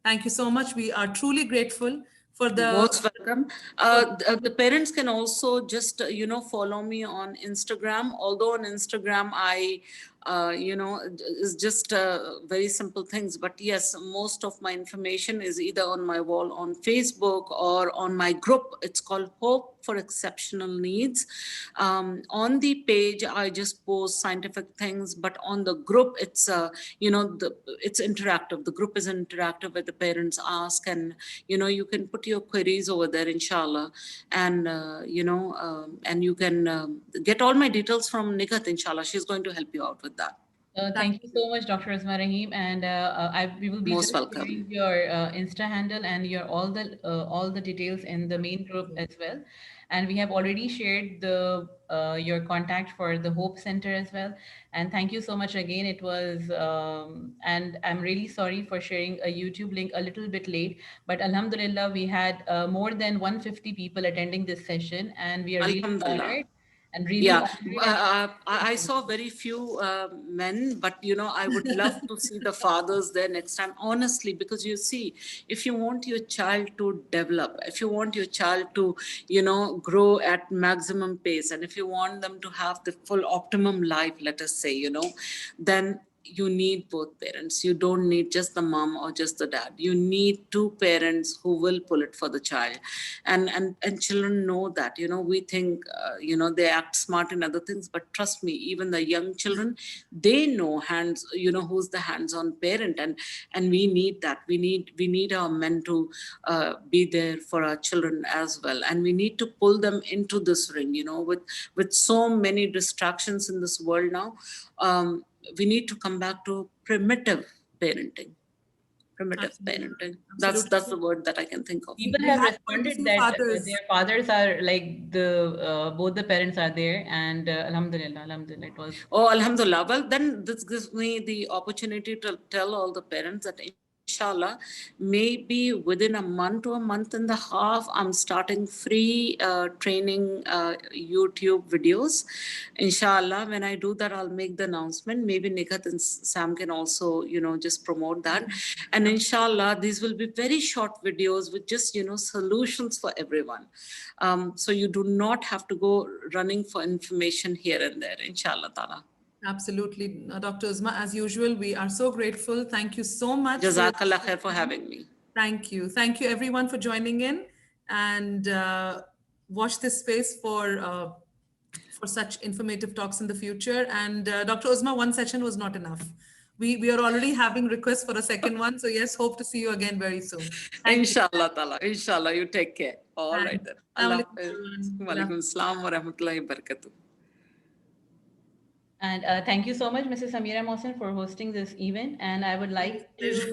Thank you so much. We are truly grateful for the most welcome. The parents can also just follow me on Instagram, although on Instagram I is just very simple things, but yes, most of my information is either on my wall on Facebook or on my group. It's called Hope for Exceptional Needs. On the page I just post scientific things, but on the group it's it's interactive. The group is interactive where the parents ask, and you can put your queries over there, inshallah, and and you can get all my details from Nikat, inshallah. She's going to help you out with that. Thank you so much, Dr. Uzma Raheem, and we will be most just welcome. sharing your Insta handle and your all the details in the main group as well. And we have already shared the your contact for the Hope Center as well. And thank you so much again. It was and I'm really sorry for sharing a YouTube link a little bit late, but Alhamdulillah we had more than 150 people attending this session, and we are really honored. And really, I saw very few men, but I would love to see the fathers there next time, honestly, because you see, if you want your child to develop, if you want your child to grow at maximum pace, and if you want them to have the full optimum life, let us say, then you need both parents. You don't need just the mom or just the dad. You need two parents who will pull it for the child. And children know that, we think, they act smart in other things, but trust me, even the young children, they know who's the hands-on parent. And we need that. We need our men to be there for our children as well. And we need to pull them into this ring, with so many distractions in this world now. We need to come back to primitive parenting. primitive Absolutely. parenting. Absolutely. That's the word that I can think of. People We have have quite a responded few that fathers. their fathers are like the both the parents are there, and alhamdulillah, alhamdulillah, it was. Oh, Alhamdulillah. Well, then this gives me the opportunity to tell all the parents that inshallah, maybe within a month to a month and a half, I'm starting free training YouTube videos. Inshallah, when I do that, I'll make the announcement. Maybe Nikhat and Sam can also, just promote that. And inshallah, these will be very short videos with just, solutions for everyone. So you do not have to go running for information here and there, inshallah ta'ala. Absolutely, Dr. Uzma. As usual, we are so grateful. Thank you so much for your Jazakallah khair for having me. Thank you. Thank you, everyone, for joining in, and watch this space for such informative talks in the future. And Dr. Uzma, one session was not enough. We are already having requests for a second one. So yes, hope to see you again very soon. Thank you. Inshallah ta'ala. Inshallah. You take care. All right Thanks. then. Assalamu Allah alaikum, Hafiz. everyone. Wa alaikum assalam wa rahmatullahi wa barakatuh. And thank you so much, Mrs. Samira Mohsen, for hosting this event. And I would like Pleasure.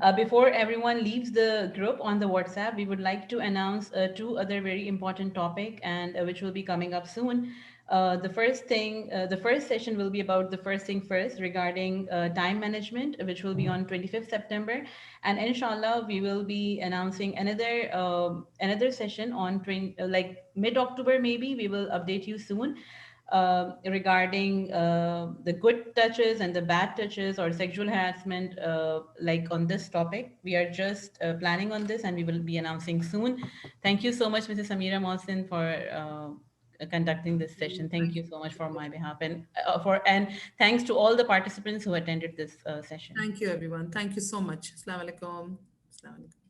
to, before everyone leaves the group on the WhatsApp, we would like to announce two other very important topic, and which will be coming up soon. The first session will be about the first thing first regarding time management, which will be on 25th September. And inshallah, we will be announcing another session on like mid-October, maybe. We will update you soon regarding the good touches and the bad touches or sexual harassment, like on this topic. We are just planning on this and we will be announcing soon. Thank you so much, Mrs. Samira Mohsin, for conducting this session. Thank you so much for my behalf, and thanks to all the participants who attended this session. Thank you, everyone. Thank you so much. Assalamu alaikum. Assalamu alaikum.